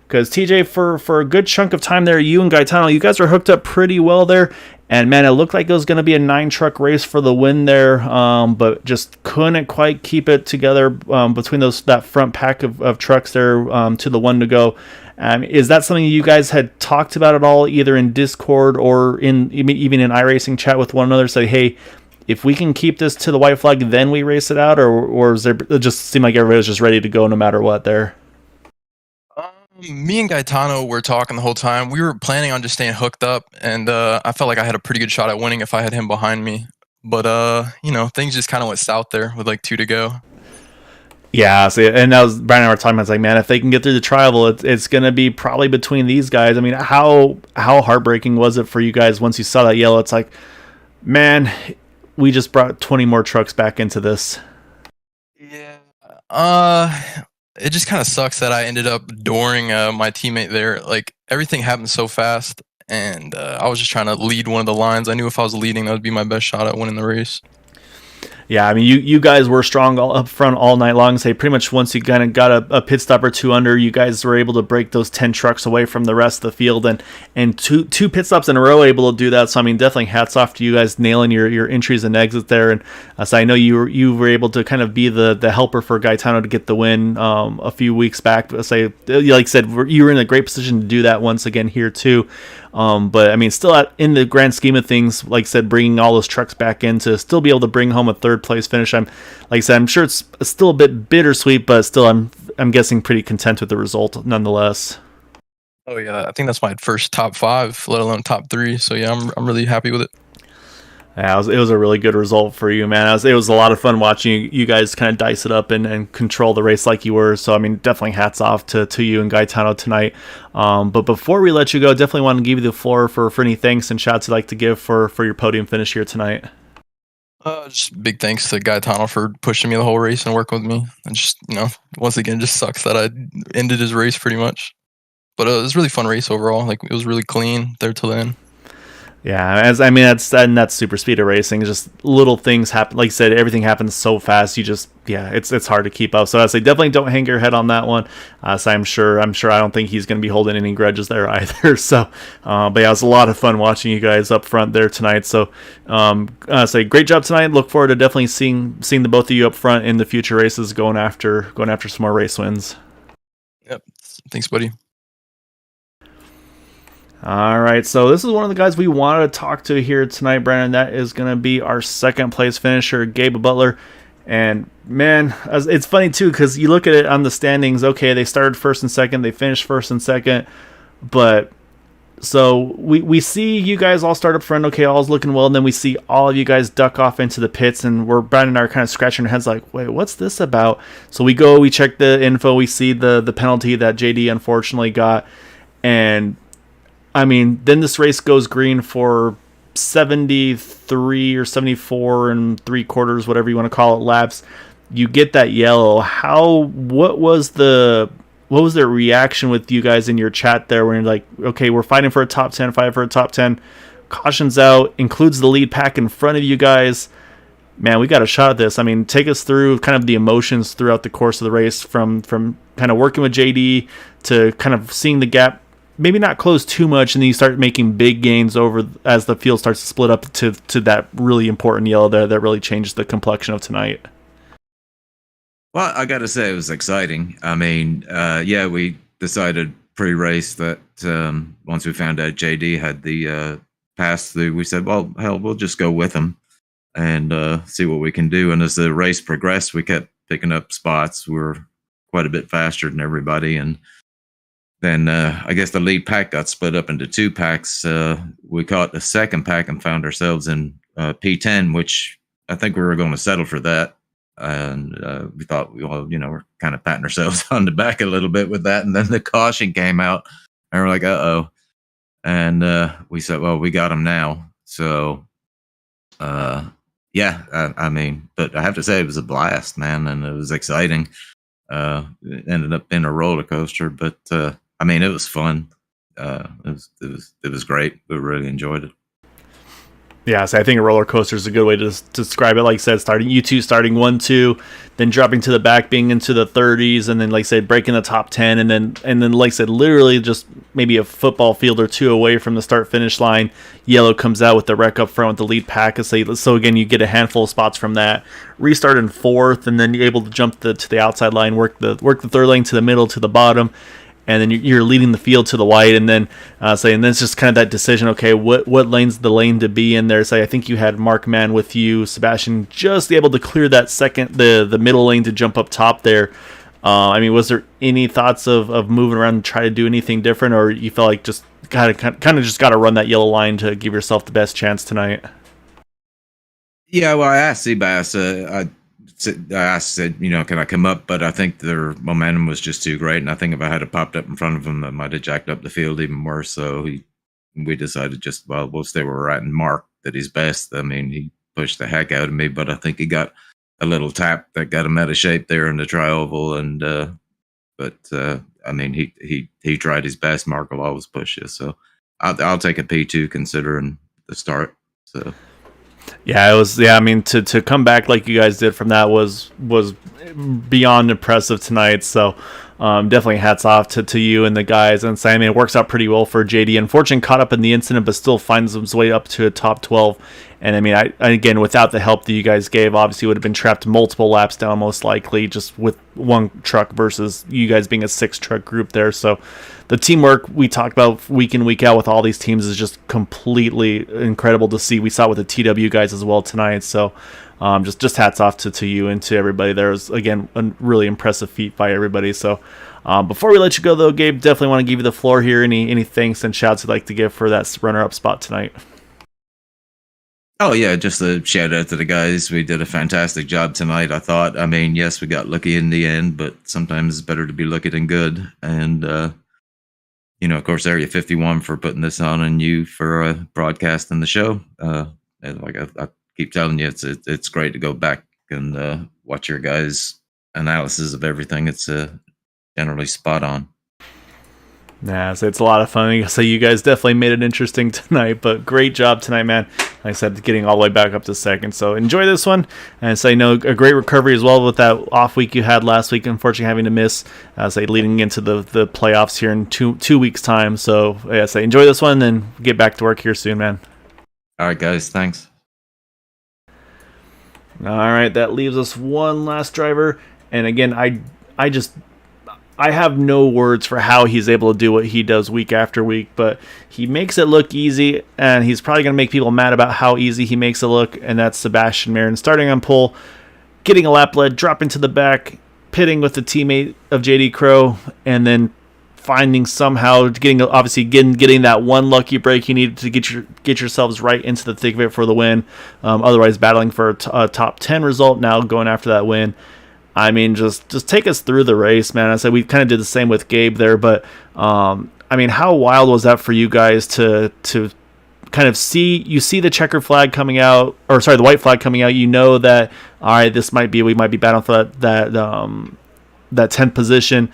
Because TJ, for a good chunk of time there, you and Gaetano, you guys were hooked up pretty well there. And man, it looked like it was going to be a 9-truck race for the win there, but just couldn't quite keep it together between that front pack of trucks there to the one to go. Is that something you guys had talked about at all, either in Discord or even in iRacing chat with one another? Say, hey, if we can keep this to the white flag, then we race it out, or is there, it just seemed like everybody was just ready to go no matter what there? Me and Gaetano were talking the whole time. We were planning on just staying hooked up, and I felt like I had a pretty good shot at winning if I had him behind me. But things just kind of went south there with like 2 to go. Yeah, see, and that was Brian and I were talking about. It's like, man, if they can get through the tribal, it's going to be probably between these guys. I mean, how heartbreaking was it for you guys once you saw that yellow? It's like, man, we just brought 20 more trucks back into this. Yeah. It just kind of sucks that I ended up dooring my teammate there. Like, everything happened so fast, and I was just trying to lead one of the lines. I knew if I was leading, that would be my best shot at winning the race. Yeah, I mean, you guys were strong all up front all night long. Say pretty much once you kind of got a pit stop or two under, you guys were able to break those 10 trucks away from the rest of the field, and two pit stops in a row able to do that. So I mean, definitely hats off to you guys nailing your entries and exits there. And so I know you were able to kind of be the helper for Gaetano to get the win a few weeks back. Say like I said, you were in a great position to do that once again here too. But I mean, still in the grand scheme of things, like I said, bringing all those trucks back in to still be able to bring home a third place finish. Like I said, I'm sure it's still a bit bittersweet, but still, I'm guessing pretty content with the result nonetheless. Oh yeah, I think that's my first top 5, let alone top 3. So yeah, I'm really happy with it. Yeah, it was a really good result for you, man. It was a lot of fun watching you guys kind of dice it up and control the race like you were. So, I mean, definitely hats off to you and Gaetano tonight. But before we let you go, definitely want to give you the floor for any thanks and shouts you'd like to give for your podium finish here tonight. Just big thanks to Gaetano for pushing me the whole race and working with me. And just, once again, just sucks that I ended his race pretty much. But it was a really fun race overall. Like, it was really clean there till the end. Yeah, that's super speedway racing. Just little things happen. Like I said, everything happens so fast. It's hard to keep up. So I say definitely don't hang your head on that one. So I'm sure I don't think he's going to be holding any grudges there either. So, but yeah, it was a lot of fun watching you guys up front there tonight. So, say great job tonight. Look forward to definitely seeing the both of you up front in the future races, going after some more race wins. Yep. Thanks, buddy. All right, so this is one of the guys we wanted to talk to here tonight, Brandon. That is going to be our second place finisher, Gabe Butler. And man, it's funny too because you look at it on the standings. Okay, they started first and second, they finished first and second, but so we see you guys all start up front. Okay, all's looking well, and then we see all of you guys duck off into the pits, and Brandon and I are kind of scratching our heads like, wait, what's this about? So we check the info, we see the penalty that JD unfortunately got, and I mean, then this race goes green for 73 or 74 and 3/4, whatever you want to call it, laps. You get that yellow. What was the reaction with you guys in your chat there when you're like, okay, we're fighting for a top 10, fighting for a top 10. Caution's out, includes the lead pack in front of you guys. Man, we got a shot at this. I mean, take us through kind of the emotions throughout the course of the race from kind of working with JD to kind of seeing the gap maybe not close too much, and then you start making big gains over as the field starts to split up to that really important yellow there that really changed the complexion of tonight. Well, I got to say it was exciting. I mean, we decided pre-race that once we found out JD had the pass through, we said, well, hell, we'll just go with him and see what we can do. And as the race progressed, we kept picking up spots. We were quite a bit faster than everybody, and then I guess the lead pack got split up into 2 packs. We caught the second pack and found ourselves in P10, which I think we were going to settle for that. And we thought, well, we're kind of patting ourselves on the back a little bit with that. And then the caution came out, and we're like, uh-oh. And we said, well, we got him now. So, I mean, but I have to say it was a blast, man, and it was exciting. It ended up being a roller coaster, but I mean, it was fun. It was great. We really enjoyed it. Yeah, so I think a roller coaster is a good way to describe it. Like I said, starting 1-2, then dropping to the back, being into the 30s, and then like I said, breaking the top 10, and then like I said, literally just maybe a football field or 2 away from the start finish line. Yellow comes out with the wreck up front with the lead pack. So again, you get a handful of spots from that. Restart in 4th, and then you're able to jump to the outside line, work the 3rd lane to the middle to the bottom. And then you're leading the field to the white, and then and then it's just kind of that decision. Okay, what lane's the lane to be in there? So I think you had Mark Mann with you, Sebastian, just able to clear that the middle lane to jump up top there. I mean, was there any thoughts of moving around and try to do anything different, or you felt like just kind of just got to run that yellow line to give yourself the best chance tonight? Yeah, well, I asked Seabass. I said, can I come up? But I think their momentum was just too great. And I think if I had popped up in front of him, it might have jacked up the field even worse. So we decided we'll stay where we're at and mark that he's best. I mean, he pushed the heck out of me, but I think he got a little tap that got him out of shape there in the tri-oval. And, I mean, he tried his best. Mark will always push you. So I'll take a P2 considering the start. So. Yeah, it was. Yeah, I mean, to come back like you guys did from that was beyond impressive tonight. So definitely hats off to you and the guys. And I mean, it works out pretty well for JD. Unfortunately, caught up in the incident, but still finds his way up to a top 12. And I mean, again, without the help that you guys gave, obviously would have been trapped multiple laps down, most likely, just with one truck versus you guys being a 6-truck group there. So the teamwork we talked about week in, week out with all these teams is just completely incredible to see. We saw it with the TW guys as well tonight. So just hats off to you and to everybody. There was, again, a really impressive feat by everybody. So before we let you go, though, Gabe, definitely want to give you the floor here. Any thanks and shouts you'd like to give for that runner-up spot tonight? Oh yeah, just a shout out to the guys. We did a fantastic job tonight, I thought. I mean, yes, we got lucky in the end, but sometimes it's better to be lucky than good. And of course, Area 51 for putting this on, and you for broadcasting the show. And like I keep telling you, it's great to go back and watch your guys' analysis of everything. It's generally spot on. Yeah, so it's a lot of fun. So you guys definitely made it interesting tonight, but great job tonight, man. Like I said, getting all the way back up to second. So enjoy this one. And say, a great recovery as well with that off week you had last week, unfortunately having to miss, leading into the playoffs here in two weeks' time. So, yeah, enjoy this one and get back to work here soon, man. All right, guys. Thanks. All right, that leaves us one last driver. And again, I have no words for how he's able to do what he does week after week, but he makes it look easy, and he's probably going to make people mad about how easy he makes it look, and that's Sebastian Marin. Starting on pole, getting a lap lead, dropping to the back, pitting with the teammate of JD Crow, and then finding somehow, getting that one lucky break you needed to get yourselves right into the thick of it for the win. Otherwise, battling for a top 10 result, now going after that win. I mean, just take us through the race, man. I said we kind of did the same with Gabe there, but I mean, how wild was that for you guys to kind of see the checker flag coming out, or sorry, the white flag coming out? You know that, all right, we might be battling for that 10th position,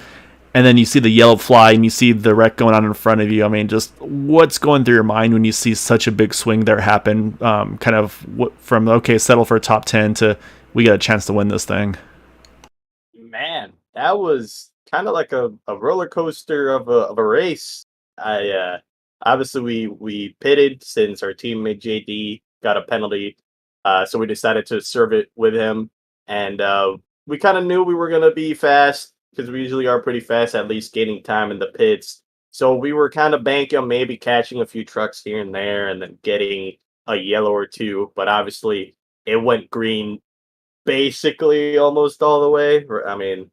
and then you see the yellow fly and you see the wreck going on in front of you. I mean, just what's going through your mind when you see such a big swing there happen? Kind of from settle for a top 10 to we got a chance to win this thing. Man, that was kind of like a roller coaster of a race. Obviously we pitted since our teammate JD got a penalty, so we decided to serve it with him, and we kind of knew we were gonna be fast because we usually are pretty fast, at least gaining time in the pits. So we were kind of banking on maybe catching a few trucks here and there, and then getting a yellow or two. But obviously, it went green basically almost all the way. I mean,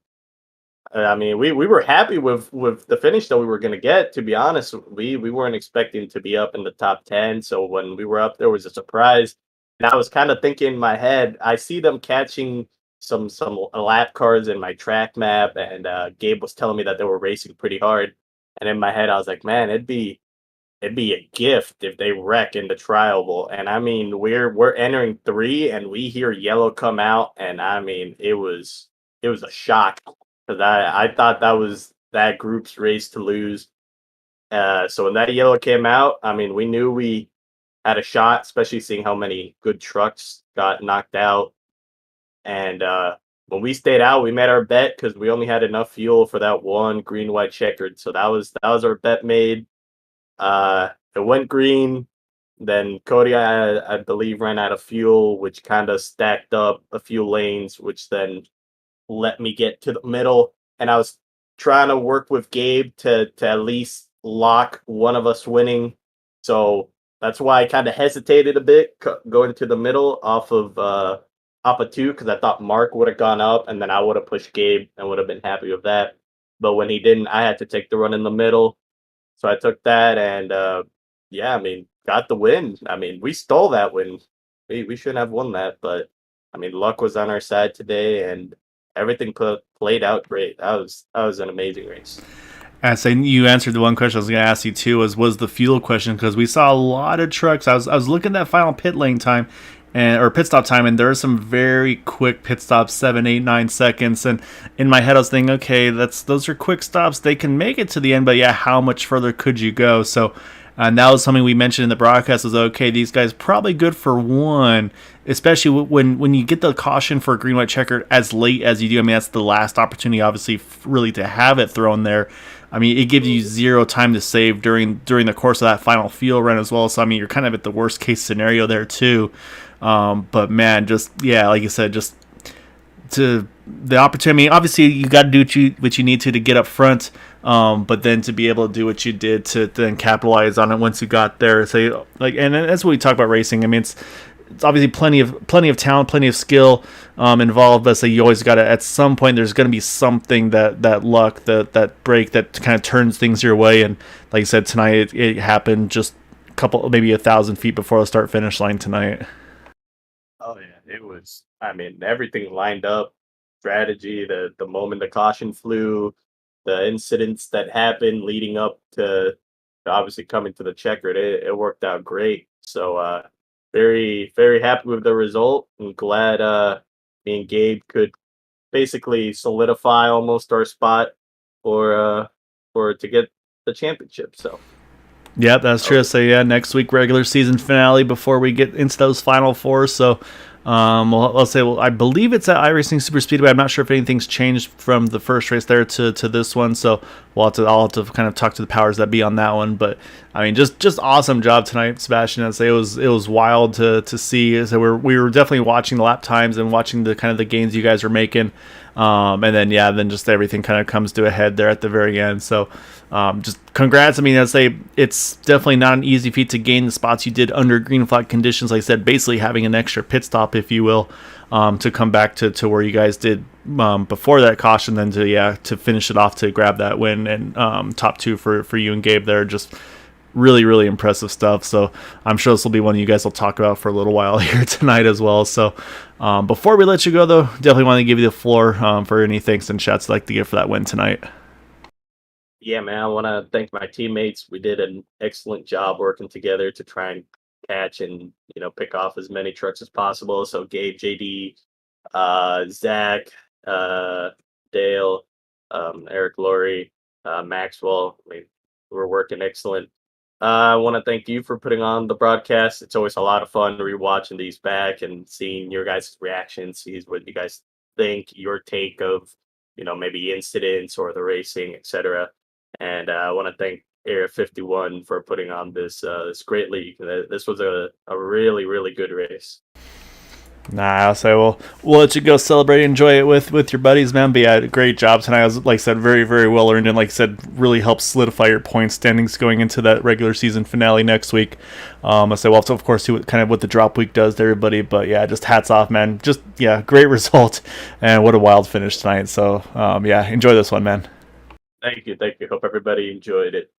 we were happy with the finish that we were going to get. To be honest, we weren't expecting to be up in the top 10. So when we were up, there was a surprise, and I was kind of thinking in my head, I see them catching some lap cars in my track map, and Gabe was telling me that they were racing pretty hard. And in my head, I was like, man, it'd be a gift if they wreck in the trial. And I mean, we're entering 3, and we hear yellow come out, and I mean, it was a shock because I thought that was that group's race to lose. So when that yellow came out, I mean, we knew we had a shot, especially seeing how many good trucks got knocked out. And when we stayed out, we made our bet because we only had enough fuel for that one green, white, checkered. So that was our bet made. It went green. Then Cody, I believe, ran out of fuel, which kind of stacked up a few lanes, which then let me get to the middle. And I was trying to work with Gabe to at least lock one of us winning. So that's why I kind of hesitated a bit going to the middle off of 2, because I thought Mark would have gone up, and then I would have pushed Gabe and would have been happy with that. But when he didn't, I had to take the run in the middle. So I took that, and I mean, got the win. I mean, we stole that win. We shouldn't have won that, but I mean, luck was on our side today, and everything played out great. That was an amazing race. And so you answered the one question I was going to ask you too, was the fuel question, because we saw a lot of trucks. I was looking at that final pit lane time, or pit stop time, and there are some very quick pit stops, 7, 8, 9 seconds. And in my head, I was thinking, okay, those are quick stops. They can make it to the end, but yeah, how much further could you go? So And that was something we mentioned in the broadcast was, okay, these guys probably good for one, especially when you get the caution for a green white checker as late as you do. I mean, that's the last opportunity, obviously, really to have it thrown there. I mean, it gives you zero time to save during the course of that final field run as well. So, I mean, you're kind of at the worst case scenario there too. But man, just, yeah, like you said, just to the opportunity. I mean, obviously, you got to do what you need to get up front. But then to be able to do what you did to then capitalize on it once you got there, so and that's what we talk about racing. I mean, it's obviously plenty of talent, plenty of skill involved. But so you always got to, at some point, there's going to be something that luck, that break that kind of turns things your way. And like you said, tonight it happened just a couple, maybe 1,000 feet before the start finish line tonight. Oh yeah, it was. I mean, everything lined up. Strategy, the moment the caution flew, the incidents that happened leading up to obviously coming to the checkered, it worked out great. So very very happy with the result. I'm glad me and Gabe could basically solidify almost our spot for to get the championship. So yeah, that's true. So yeah, next week regular season finale before we get into those final four. So I believe it's at iRacing Superspeedway. I'm not sure if anything's changed from the first race there to this one. So I'll have to kind of talk to the powers that be on that one. But I mean, just awesome job tonight, Sebastian. I'd say it was wild to see. So we were definitely watching the lap times and watching the kind of the gains you guys were making. And then just everything kind of comes to a head there at the very end. So just congrats. I mean, I'd say it's definitely not an easy feat to gain the spots you did under green flag conditions. Like I said, basically having an extra pit stop, if you will, to come back to where you guys did before that caution, then to finish it off to grab that win and top two for you and Gabe there. Just really, really impressive stuff. So I'm sure this will be one you guys will talk about for a little while here tonight as well. So before we let you go, though, definitely want to give you the floor for any thanks and shouts you'd like to give for that win tonight. yeah, man, I want to thank my teammates. We did an excellent job working together to try and catch and pick off as many trucks as possible. So Gabe, JD, Zach, Dale, Eric, Laurie, Maxwell. I mean, we're working excellent. I want to thank you for putting on the broadcast. It's always a lot of fun rewatching these back and seeing your guys' reactions, see what you guys think, your take of maybe incidents or the racing, etc. And I want to thank Area 51 for putting on this great league. This was a really, really good race. Nah, I'll say we'll let you go celebrate, enjoy it with your buddies, man. But yeah, great job tonight. I was, like I said, very, very well earned, and like I said, really helps solidify your point standings going into that regular season finale next week. I say we'll have to, of course, see what the drop week does to everybody. But yeah, just hats off, man. Just great result, and what a wild finish tonight. So enjoy this one, man. Thank you. Hope everybody enjoyed it.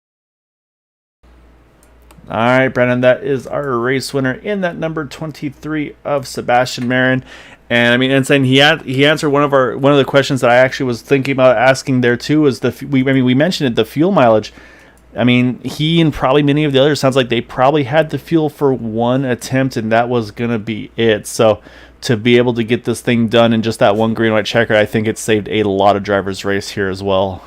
All right, Brennan, that is our race winner in that number 23 of Sebastian Marin. And I mean, and saying he answered one of the questions that I actually was thinking about asking there too. Was we mentioned it, the fuel mileage. I mean, he and probably many of the others sounds like they probably had the fuel for one attempt, and that was gonna be it. So to be able to get this thing done in just that one green white checker, I think it saved a lot of drivers' race here as well.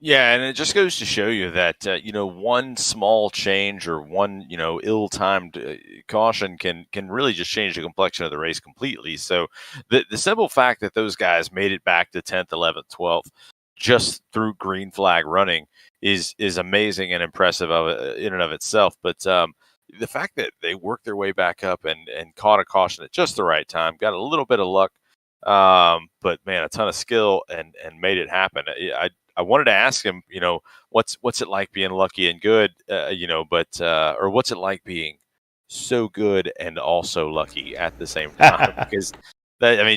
Yeah, and it just goes to show you that one small change or one ill-timed caution can really just change the complexion of the race completely. So the simple fact that those guys made it back to 10th, 11th, 12th just through green flag running is amazing and impressive in and of itself. But the fact that they worked their way back up and caught a caution at just the right time, got a little bit of luck, but man, a ton of skill and made it happen. I wanted to ask him, what's it like being lucky and good, or what's it like being so good and also lucky at the same time? Because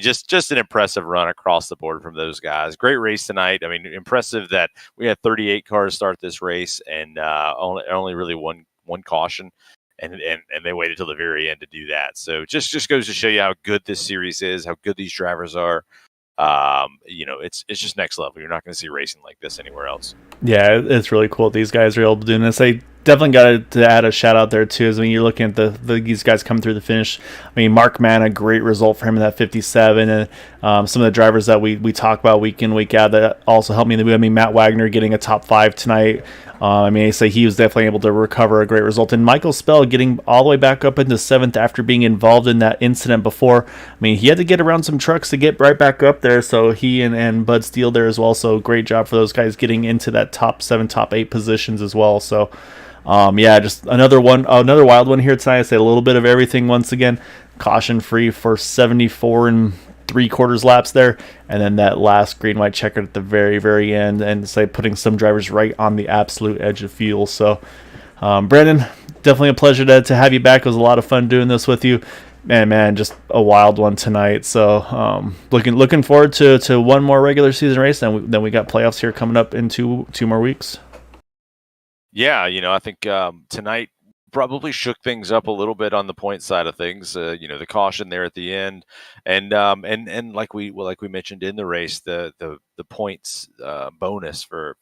just an impressive run across the board from those guys. Great race tonight. I mean, impressive that we had 38 cars start this race and only really one caution, and they waited till the very end to do that. So just goes to show you how good this series is, how good these drivers are. It's just next level. You're not going to see racing like this anywhere else. Yeah, it's really cool. These guys are able to do this. They definitely got to add a shout out there too. As I mean, you're looking at these guys coming through the finish. I mean, Mark Mann, a great result for him in that 57, and some of the drivers that we talk about week in week out that also helped me. I mean, Matt Wagner getting a top 5 tonight. I mean, I say he was definitely able to recover a great result. And Michael Spell getting all the way back up into 7th after being involved in that incident before. I mean, he had to get around some trucks to get right back up there. So he and Bud Steele there as well. So great job for those guys getting into that top 7, top 8 positions as well. So, yeah, just another wild one here tonight. I say a little bit of everything once again. Caution free for 74 and 3/4 laps there, and then that last green white checker at the very, very end, and say putting some drivers right on the absolute edge of fuel. So, Brandon, definitely a pleasure to have you back. It was a lot of fun doing this with you. Man, just a wild one tonight. So, looking forward to one more regular season race, and then we got playoffs here coming up in two more weeks. Yeah, I think tonight probably shook things up a little bit on the point side of things. The caution there at the end, and like we mentioned in the race, the points bonus for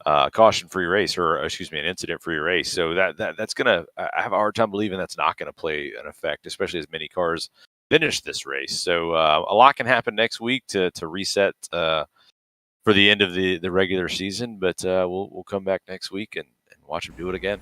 caution-free race, or excuse me, an incident-free race. So that's gonna. I have a hard time believing that's not going to play an effect, especially as many cars finish this race. So a lot can happen next week to reset for the end of the regular season, but we'll come back next week and watch them do it again.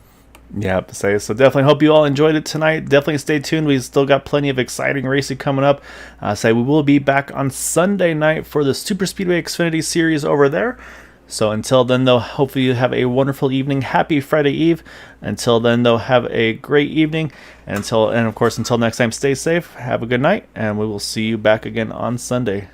Yeah, I have to say. So definitely hope you all enjoyed it tonight. Definitely stay tuned. We've still got plenty of exciting racing coming up. We will be back on Sunday night for the Superspeedway Xfinity Series over there. So until then, though, hopefully you have a wonderful evening. Happy Friday Eve. Until then, though, have a great evening. And of course, until next time, stay safe. Have a good night, and we will see you back again on Sunday.